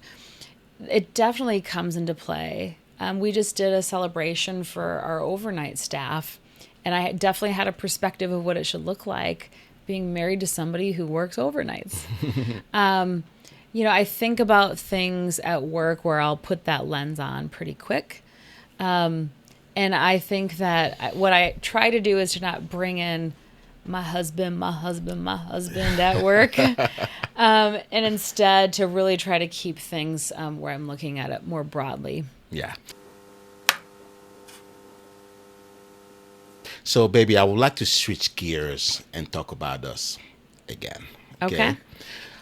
it definitely comes into play. We just did a celebration for our overnight staff, and I definitely had a perspective of what it should look like being married to somebody who works overnights. I think about things at work where I'll put that lens on pretty quick. And I think that what I try to do is to not bring in my husband at work, and instead to really try to keep things where I'm looking at it more broadly. Yeah. So, baby, I would like to switch gears and talk about us again. Okay.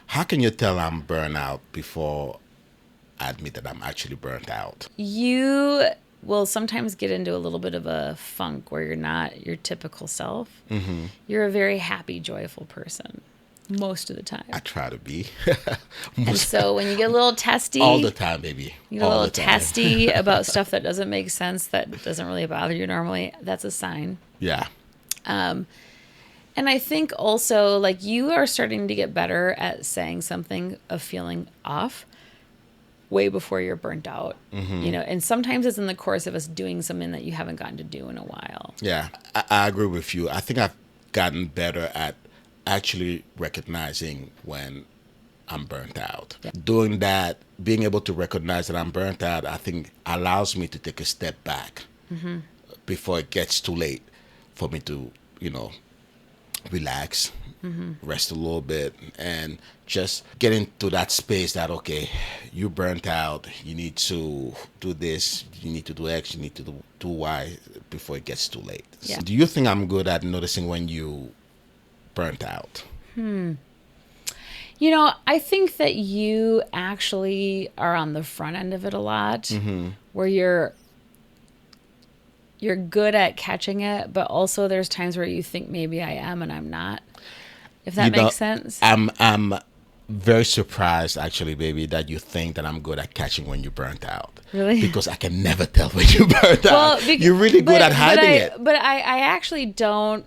How can you tell I'm burnout before admit that I'm actually burnt out. You will sometimes get into a little bit of a funk where you're not your typical self. Mm-hmm. You're a very happy, joyful person most of the time. I try to be. And so when you get a little testy, all the time, baby. You get a little testy about stuff that doesn't make sense, that doesn't really bother you normally, that's a sign. Yeah. And I think also, like, you are starting to get better at saying something of feeling off way before you're burnt out, you know, and sometimes it's in the course of us doing something that you haven't gotten to do in a while. Yeah, I agree with you. I think I've gotten better at actually recognizing when I'm burnt out. Yeah. Doing that, being able to recognize that I'm burnt out, I think allows me to take a step back before it gets too late for me to, you know, relax, rest a little bit, and just get into that space that, okay, you burnt out, you need to do this, you need to do X, you need to do Y before it gets too late. Yeah. So do you think I'm good at noticing when you burnt out? You know, I think that you actually are on the front end of it a lot, where you're good at catching it, but also there's times where you think maybe I am and I'm not. If that makes sense. I'm very surprised, actually, baby, that you think that I'm good at catching when you burnt out. Really? Because I can never tell when you burnt out. You're really good at hiding it. But I actually don't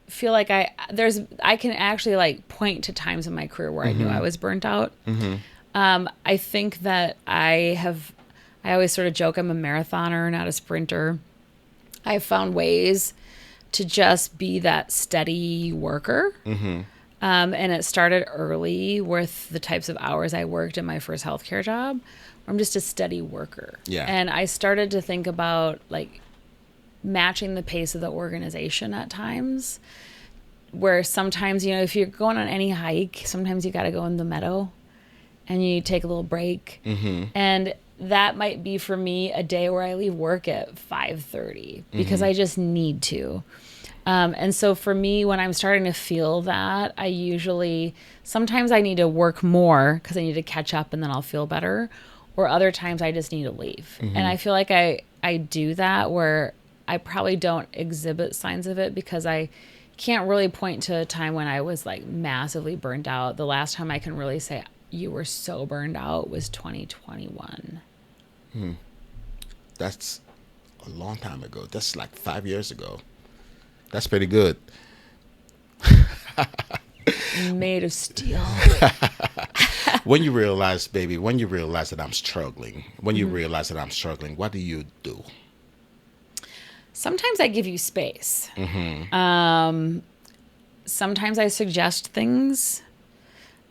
feel like I can actually like point to times in my career where I knew I was burnt out. I think that I always sort of joke I'm a marathoner, not a sprinter. I've found ways to just be that steady worker. And it started early with the types of hours I worked in my first healthcare job. I'm just a steady worker. Yeah. And I started to think about like matching the pace of the organization at times, where sometimes, you know, if you're going on any hike, sometimes you got to go in the meadow and you take a little break. And that might be for me a day where I leave work at 5:30 because I just need to. And so for me, when I'm starting to feel that, sometimes I need to work more because I need to catch up and then I'll feel better. Or other times I just need to leave. And I feel like I do that where I probably don't exhibit signs of it because I can't really point to a time when I was like massively burned out. The last time I can really say you were so burned out was 2021. That's a long time ago. That's like 5 years ago. That's pretty good. Made of steel. When you realize that I'm struggling, what do you do? Sometimes I give you space. Sometimes I suggest things.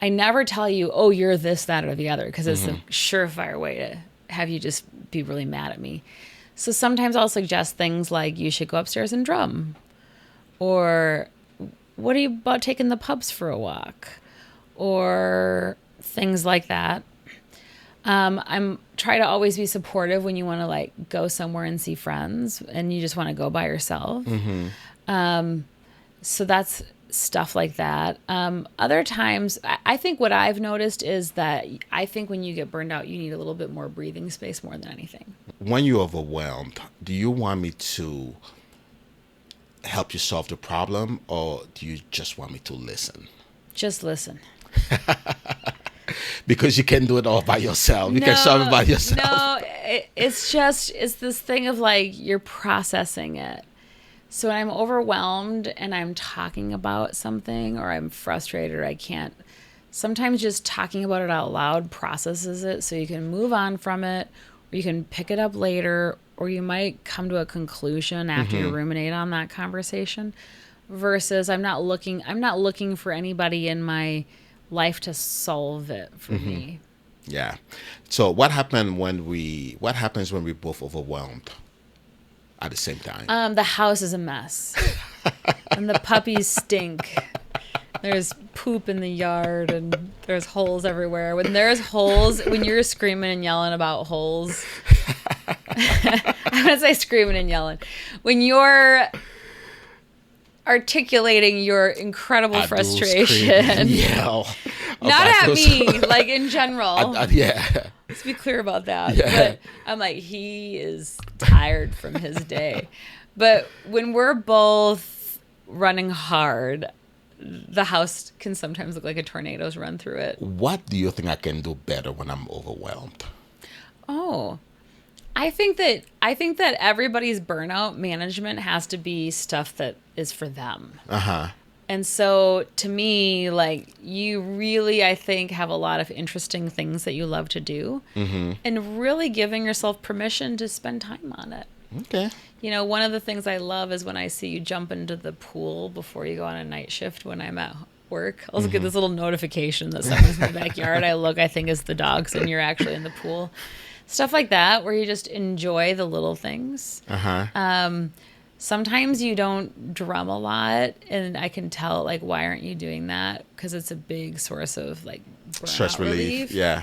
I never tell you, oh, you're this, that, or the other, because it's a surefire way to have you just be really mad at me. So sometimes I'll suggest things like you should go upstairs and drum. Or what are you about taking the pups for a walk? Or things like that. I'm try to always be supportive when you want to like go somewhere and see friends and you just want to go by yourself. So that's stuff like that. Other times, I think what I've noticed is that I think when you get burned out, you need a little bit more breathing space more than anything. When you're overwhelmed, do you want me to help you solve the problem, or do you just want me to listen? Just listen. Because you can do it all by yourself. You can solve it by yourself. No, it's this thing of like you're processing it. So when I'm overwhelmed and I'm talking about something or I'm frustrated or I can't, sometimes just talking about it out loud processes it so you can move on from it, or you can pick it up later, or you might come to a conclusion after you ruminate on that conversation. Versus I'm not looking for anybody in my life to solve it for me. Yeah. So what happens when we're both overwhelmed at the same time? The house is a mess. And the puppies stink. There's poop in the yard and there's holes everywhere. When you're screaming and yelling about holes, I want to say screaming and yelling. When you're articulating your incredible I do frustration. yell Not about at those- me, like in general. Yeah. Let's be clear about that. Yeah. But I'm like, he is tired from his day. But when we're both running hard, the house can sometimes look like a tornado's run through it. What do you think I can do better when I'm overwhelmed? Oh, I think that everybody's burnout management has to be stuff that is for them. Uh-huh. And so to me, like, you really, I think, have a lot of interesting things that you love to do, and really giving yourself permission to spend time on it. Okay. You know, one of the things I love is when I see you jump into the pool before you go on a night shift when I'm at work. I'll get this little notification that someone's in the backyard. I think it's the dogs, and you're actually in the pool. Stuff like that, where you just enjoy the little things. Sometimes you don't drum a lot, and I can tell, like, why aren't you doing that? Because it's a big source of, like, burnout Stress relief. Yeah.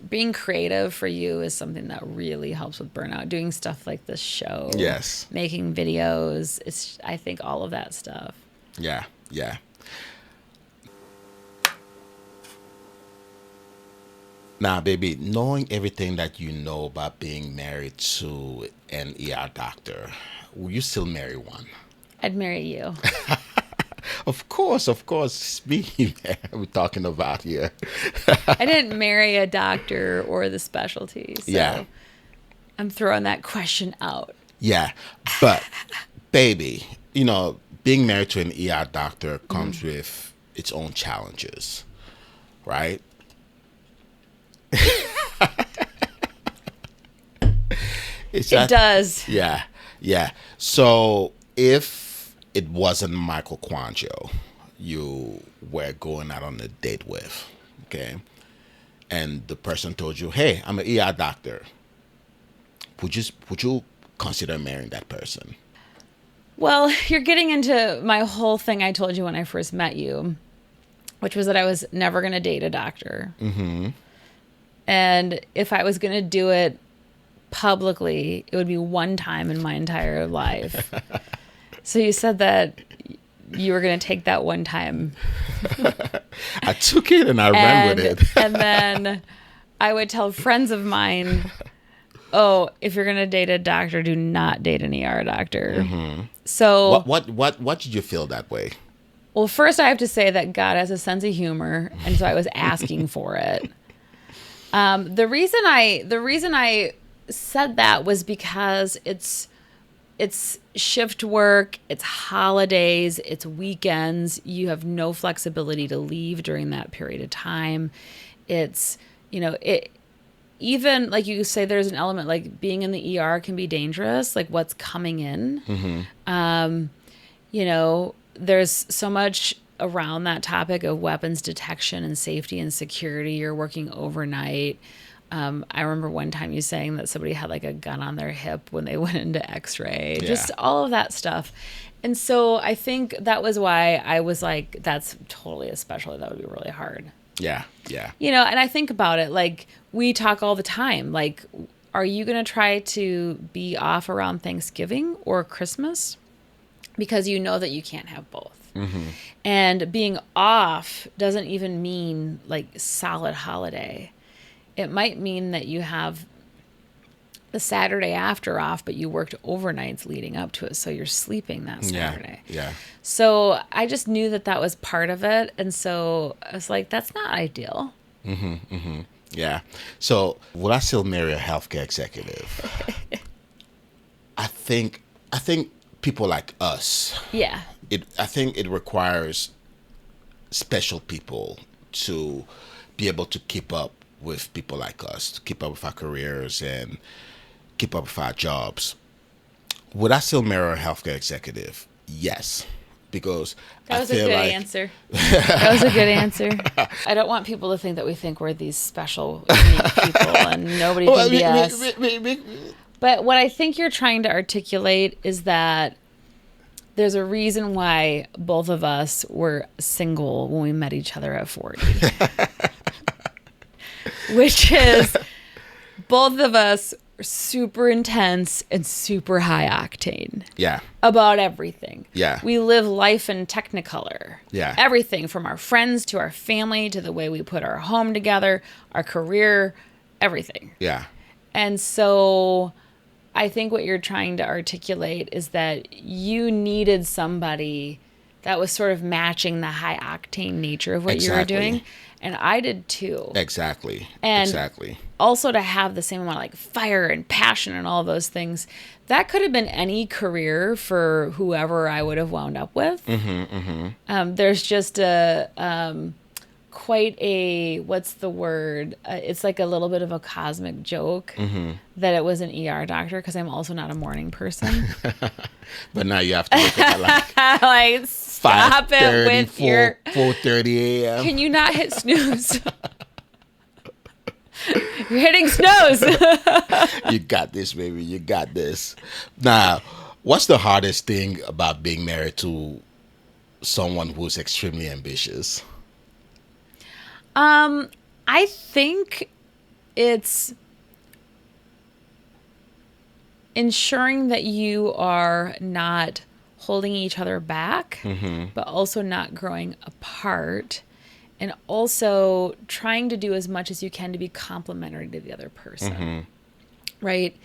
Being creative for you is something that really helps with burnout. Doing stuff like this show. Yes. Making videos. I think all of that stuff. Yeah. Yeah. Now, baby, knowing everything that you know about being married to an ER doctor, will you still marry one? I'd marry you. Of course. It's me we're talking about here. I didn't marry a doctor or the specialty. So Yeah. I'm throwing that question out. Yeah. But, baby, you know, being married to an ER doctor comes with its own challenges, right? It does. Yeah. So if it wasn't Michael Kouandjio you were going out on a date with, okay, and the person told you, "Hey, I'm an ER doctor," would you consider marrying that person? Well, you're getting into my whole thing I told you when I first met you, which was that I was never going to date a doctor. And if I was going to do it publicly, it would be one time in my entire life. So you said that you were going to take that one time. I took it and I ran with it. And then I would tell friends of mine, oh, if you're going to date a doctor, do not date an ER doctor. So What did you feel that way? well, first I have to say that God has a sense of humor. And so I was asking for it. The reason I said that was because it's shift work, it's holidays, it's weekends. You have no flexibility to leave during that period of time. It's, you know, it even like you say, there's an element like being in the ER can be dangerous, like what's coming in. You know, there's so much around that topic of weapons detection and safety and security. You're working overnight. I remember one time you saying that somebody had like a gun on their hip when they went into x-ray, just all of that stuff. And so I think that was why I was like, that's totally a specialty. That would be really hard. Yeah. You know, and I think about it, like we talk all the time, like, are you going to try to be off around Thanksgiving or Christmas? Because you know that you can't have both. And being off doesn't even mean like solid holiday. It might mean that you have the Saturday after off, but you worked overnights leading up to it. So you're sleeping that Saturday. Yeah. So I just knew that was part of it. And so I was like, that's not ideal. Yeah. So would I still marry a healthcare executive? I think people like us. Yeah. I think it requires special people to be able to keep up with people like us, to keep up with our careers and keep up with our jobs. Would I still marry a healthcare executive? Yes. Because That was I a feel good like answer. That was a good answer. I don't want people to think that we think we're these special, unique people and nobody can be us. But what I think you're trying to articulate is that there's a reason why both of us were single when we met each other at 40. Which is both of us super intense and super high octane. Yeah. About everything. Yeah. We live life in technicolor. Yeah. Everything from our friends to our family to the way we put our home together, our career, everything. Yeah. And so I think what you're trying to articulate is that you needed somebody that was sort of matching the high octane nature of what you were doing. And I did too. Exactly. And exactly. Also to have the same amount of like fire and passion and all those things. That could have been any career for whoever I would have wound up with. There's just quite a, what's the word? It's like a little bit of a cosmic joke that it was an ER doctor because I'm also not a morning person. But now you have to wake up at like like, stop it with your 4:30 a.m. Can you not hit snooze? You're hitting snooze. You got this, baby. You got this. Now, what's the hardest thing about being married to someone who's extremely ambitious? I think it's ensuring that you are not holding each other back, but also not growing apart, and also trying to do as much as you can to be complementary to the other person. Right?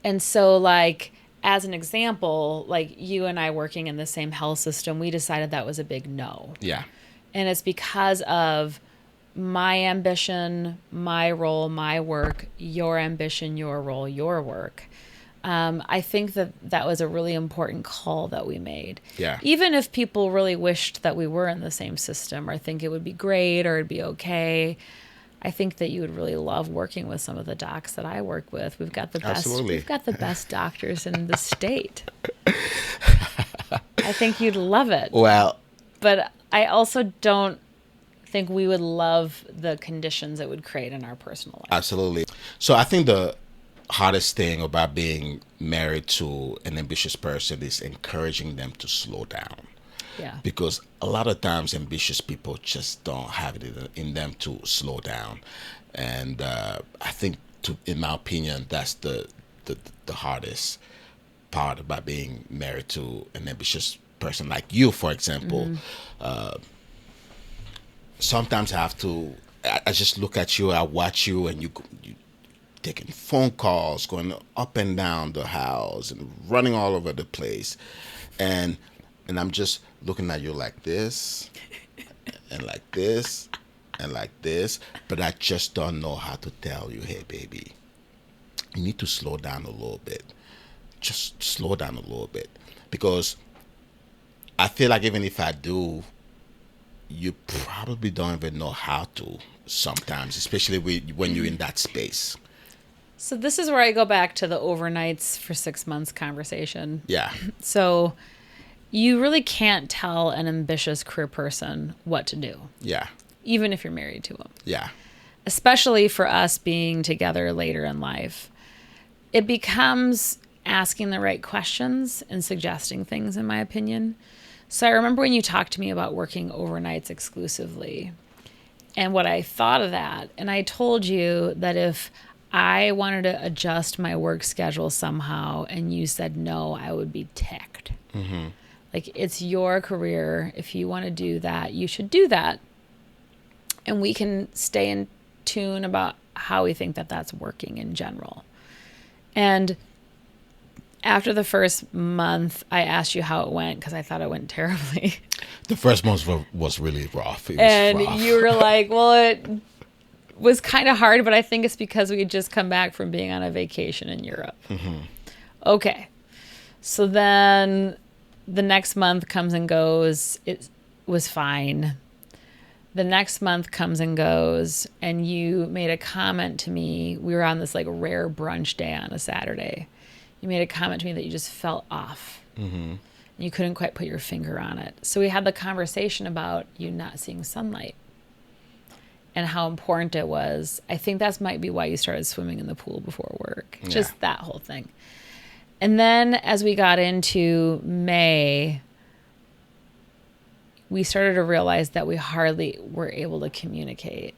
And so, like, as an example, like you and I working in the same health system, we decided that was a big no. Yeah. And it's because of my ambition, my role, my work, your ambition, your role, your work. I think that was a really important call that we made. Yeah. Even if people really wished that we were in the same system or think it would be great or it'd be okay, I think that you would really love working with some of the docs that I work with. We've got the best. Absolutely. We've got the best doctors in the state. I think you'd love it. Well, but I also don't think we would love the conditions it would create in our personal life. Absolutely. So I think the hardest thing about being married to an ambitious person is encouraging them to slow down. Yeah. Because a lot of times ambitious people just don't have it in them to slow down. And I think, in my opinion, that's the hardest part about being married to an ambitious person like you, for example. Sometimes I just look at you, I watch you, and you taking phone calls, going up and down the house and running all over the place. And I'm just looking at you like this and like this and like this. But I just don't know how to tell you, hey, baby, you need to slow down a little bit. Just slow down a little bit. Because I feel like even if I do, you probably don't even know how to sometimes, especially when you're in that space. So this is where I go back to the overnights for 6 months conversation. Yeah. So you really can't tell an ambitious career person what to do. Yeah. Even if you're married to them. Yeah. Especially for us being together later in life. It becomes asking the right questions and suggesting things, in my opinion. So I remember when you talked to me about working overnights exclusively and what I thought of that. And I told you that if I wanted to adjust my work schedule somehow and you said no, I would be ticked. Mm-hmm. Like, it's your career. If you want to do that, you should do that. And we can stay in tune about how we think that that's working in general. And after the first month, I asked you how it went because I thought it went terribly. The first month was really rough. And you were like, well, it was kind of hard, but I think it's because we had just come back from being on a vacation in Europe. Mm-hmm. Okay. So then the next month comes and goes. It was fine. The next month comes and goes, and you made a comment to me. We were on this like rare brunch day on a Saturday. You made a comment to me that you just felt off. Mm-hmm. You couldn't quite put your finger on it. So we had the conversation about you not seeing sunlight and how important it was. I think that might be why you started swimming in the pool before work. Yeah. Just that whole thing. And then as we got into May, we started to realize that we hardly were able to communicate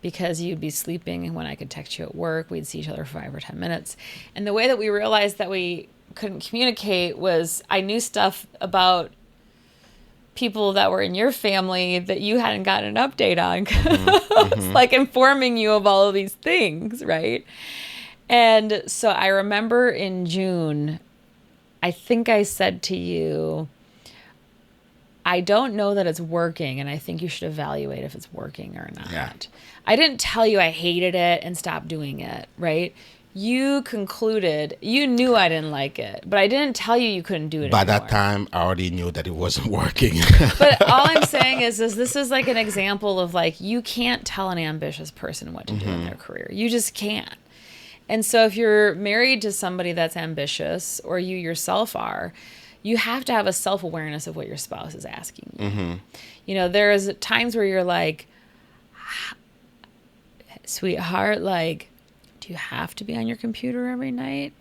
because you'd be sleeping when I could text you at work. We'd see each other for 5 or 10 minutes. And the way that we realized that we couldn't communicate was I knew stuff about people that were in your family that you hadn't gotten an update on. It's like informing you of all of these things, right? And so I remember in June, I think I said to you, I don't know that it's working, and I think you should evaluate if it's working or not. Yeah. I didn't tell you I hated it and stopped doing it, right? You concluded, you knew I didn't like it, but I didn't tell you couldn't do it By anymore. that time, I already knew that it wasn't working. But all I'm saying is this is like an example of like, you can't tell an ambitious person what to do in their career. You just can't. And so if you're married to somebody that's ambitious, or you yourself are, you have to have a self-awareness of what your spouse is asking you. You know, there's times where you're like, sweetheart, like, do you have to be on your computer every night?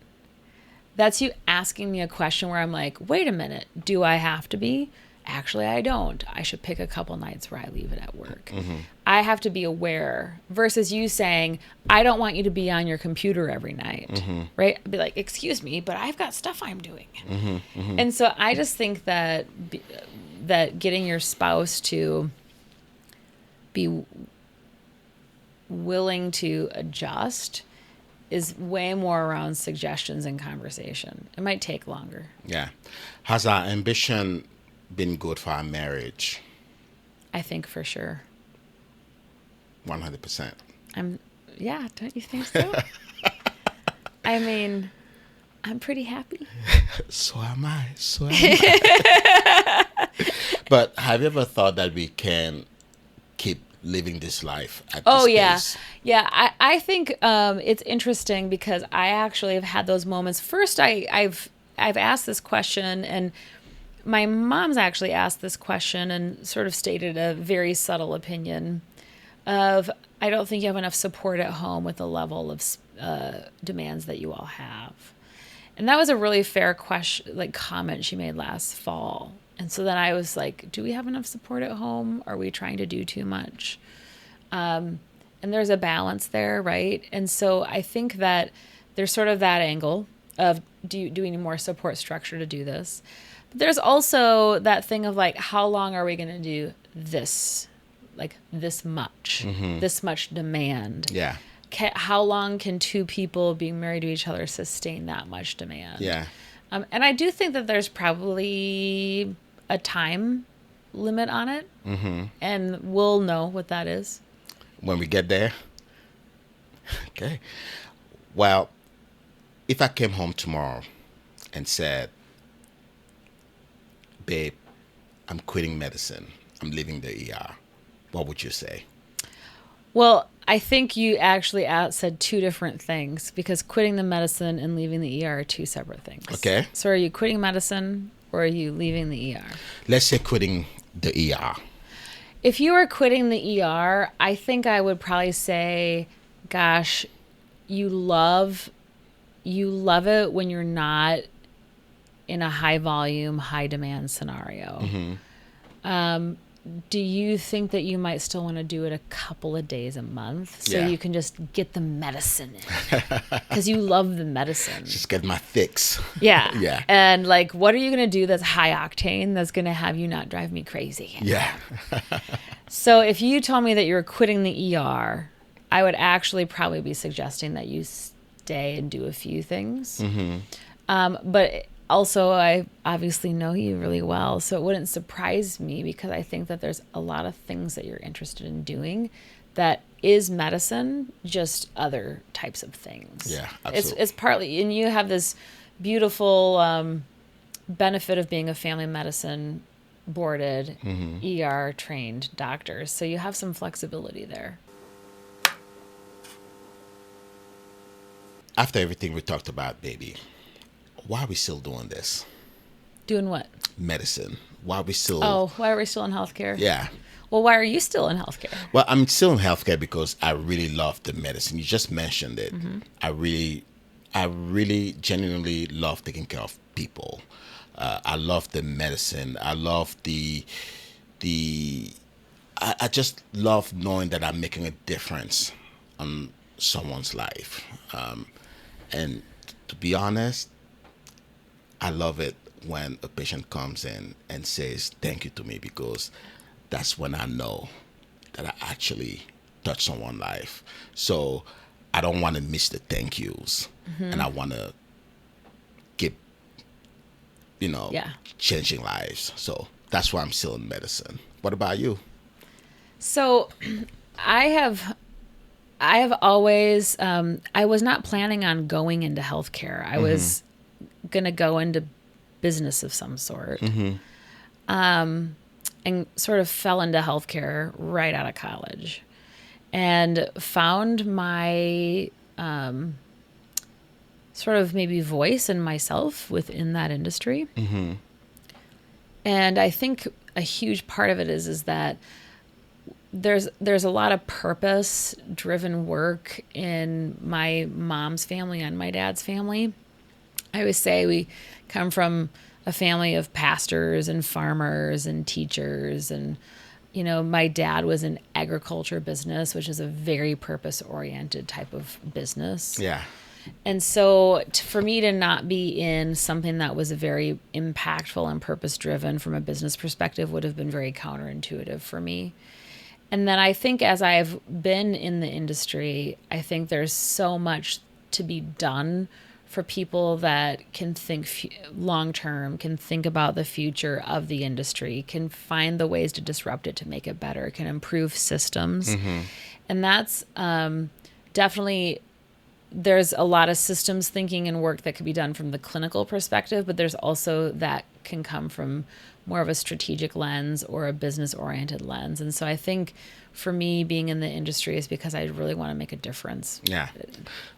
That's you asking me a question where I'm like, wait a minute, do I have to be? Actually, I don't. I should pick a couple nights where I leave it at work. I have to be aware versus you saying, I don't want you to be on your computer every night, right? I'd be like, excuse me, but I've got stuff I'm doing. And so I just think that that getting your spouse to be willing to adjust is way more around suggestions and conversation. It might take longer. Yeah. Has our ambition been good for our marriage? I think for sure. 100%. Yeah, don't you think so? I mean, I'm pretty happy. So am I. So am I. But have you ever thought that we can keep living this life at this pace? Yeah. I think it's interesting because I actually have had those moments. First, I've asked this question, and my mom's actually asked this question and sort of stated a very subtle opinion of, I don't think you have enough support at home with the level of demands that you all have. And that was a really fair question, like comment she made last fall. And so then I was like, do we have enough support at home? Are we trying to do too much? And there's a balance there, right? And so I think that there's sort of that angle of, do we need more support structure to do this? But there's also that thing of like, how long are we going to do this? Like this much demand. Yeah. How long can two people being married to each other sustain that much demand? Yeah. And I do think that there's probably a time limit on it. And we'll know what that is when we get there. Okay. Well, if I came home tomorrow and said, babe, I'm quitting medicine, I'm leaving the ER, what would you say? Well, I think you actually said two different things, because quitting the medicine and leaving the ER are two separate things. Okay. So are you quitting medicine or are you leaving the ER? Let's say quitting the ER. If you were quitting the ER, I think I would probably say, gosh, you love it when you're not in a high volume, high demand scenario. Do you think that you might still want to do it a couple of days a month so you can just get the medicine in? Because you love the medicine. Just get my fix. Yeah. Yeah. And like, what are you going to do that's high octane that's going to have you not drive me crazy? Yeah. So if you told me that you were quitting the ER, I would actually probably be suggesting that you stay and do a few things. But also, I obviously know you really well, so it wouldn't surprise me, because I think that there's a lot of things that you're interested in doing that is medicine, just other types of things. Yeah, absolutely. It's partly, and you have this beautiful benefit of being a family medicine boarded, ER trained doctor, so you have some flexibility there. After everything we talked about, baby, why are we still doing this? Doing what? Medicine. Why are we still... Oh, why are we still in healthcare? Yeah. Well, why are you still in healthcare? Well, I'm still in healthcare because I really love the medicine. You just mentioned it. I really genuinely love taking care of people. I love the medicine. I love the I just love knowing that I'm making a difference on someone's life. And to be honest, I love it when a patient comes in and says thank you to me, because that's when I know that I actually touched someone's life. So I don't want to miss the thank yous, and I want to keep, Yeah. changing lives. So that's why I'm still in medicine. What about you? So I have always, I was not planning on going into healthcare. I was going to go into business of some sort. And sort of fell into healthcare right out of college and found my sort of maybe voice and myself within that industry. And I think a huge part of it is that there's a lot of purpose driven work in my mom's family and my dad's family. I always say we come from a family of pastors and farmers and teachers, and my dad was in agriculture business, which is a very purpose oriented type of business. Yeah. And so for me to not be in something that was very impactful and purpose driven from a business perspective would have been very counterintuitive for me. And then I think as I've been in the industry, I think there's so much to be done for people that can think long term, can think about the future of the industry, can find the ways to disrupt it to make it better, can improve systems. And that's definitely, there's a lot of systems thinking and work that could be done from the clinical perspective, but there's also that can come from more of a strategic lens or a business oriented lens. And so I think for me, being in the industry is because I really want to make a difference. Yeah.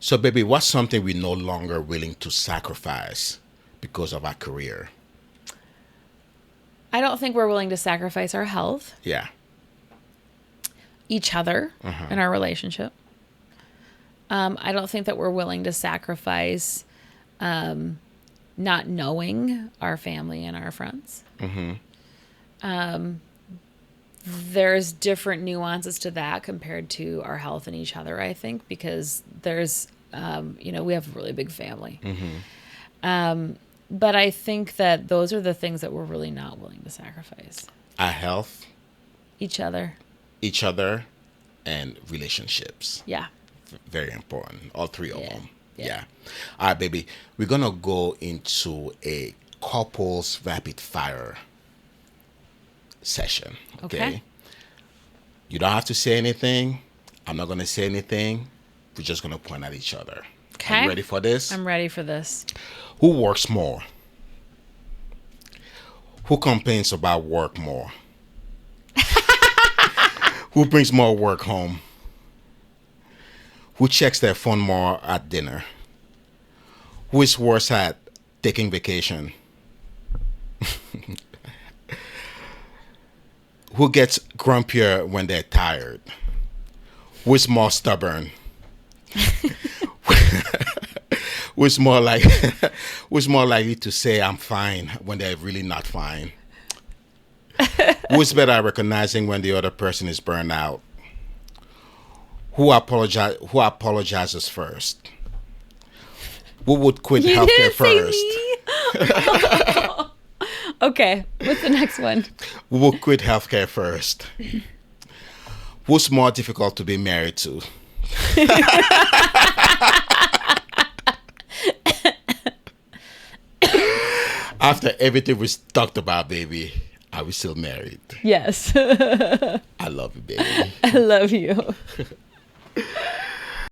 So, baby, what's something we're no longer willing to sacrifice because of our career? I don't think we're willing to sacrifice our health, Yeah. each other, in our relationship. I don't think that we're willing to sacrifice not knowing our family and our friends. There's different nuances to that compared to our health and each other, I think, because there's, we have a really big family. But I think that those are the things that we're really not willing to sacrifice. Our health, Each other. and relationships. Yeah. Very important. All three of them. Yeah. Yeah. All right, baby. We're going to go into a couples rapid fire session. Okay. You don't have to say anything. I'm not going to say anything. We're just going to point at each other. Okay. Are you ready for this? I'm ready for this. Who works more? Who complains about work more? Who brings more work home? Who checks their phone more at dinner? Who is worse at taking vacation? Who gets grumpier when they're tired? Who is more stubborn? Who's more likely to say I'm fine when they're really not fine? Who's better at recognizing when the other person is burned out? Who apologizes first? Who would quit You healthcare didn't say first? me. Okay, what's the next one? Who would quit healthcare first? Who's more difficult to be married to? After everything we talked about, baby, are we still married? Yes. I love you, baby. I love you.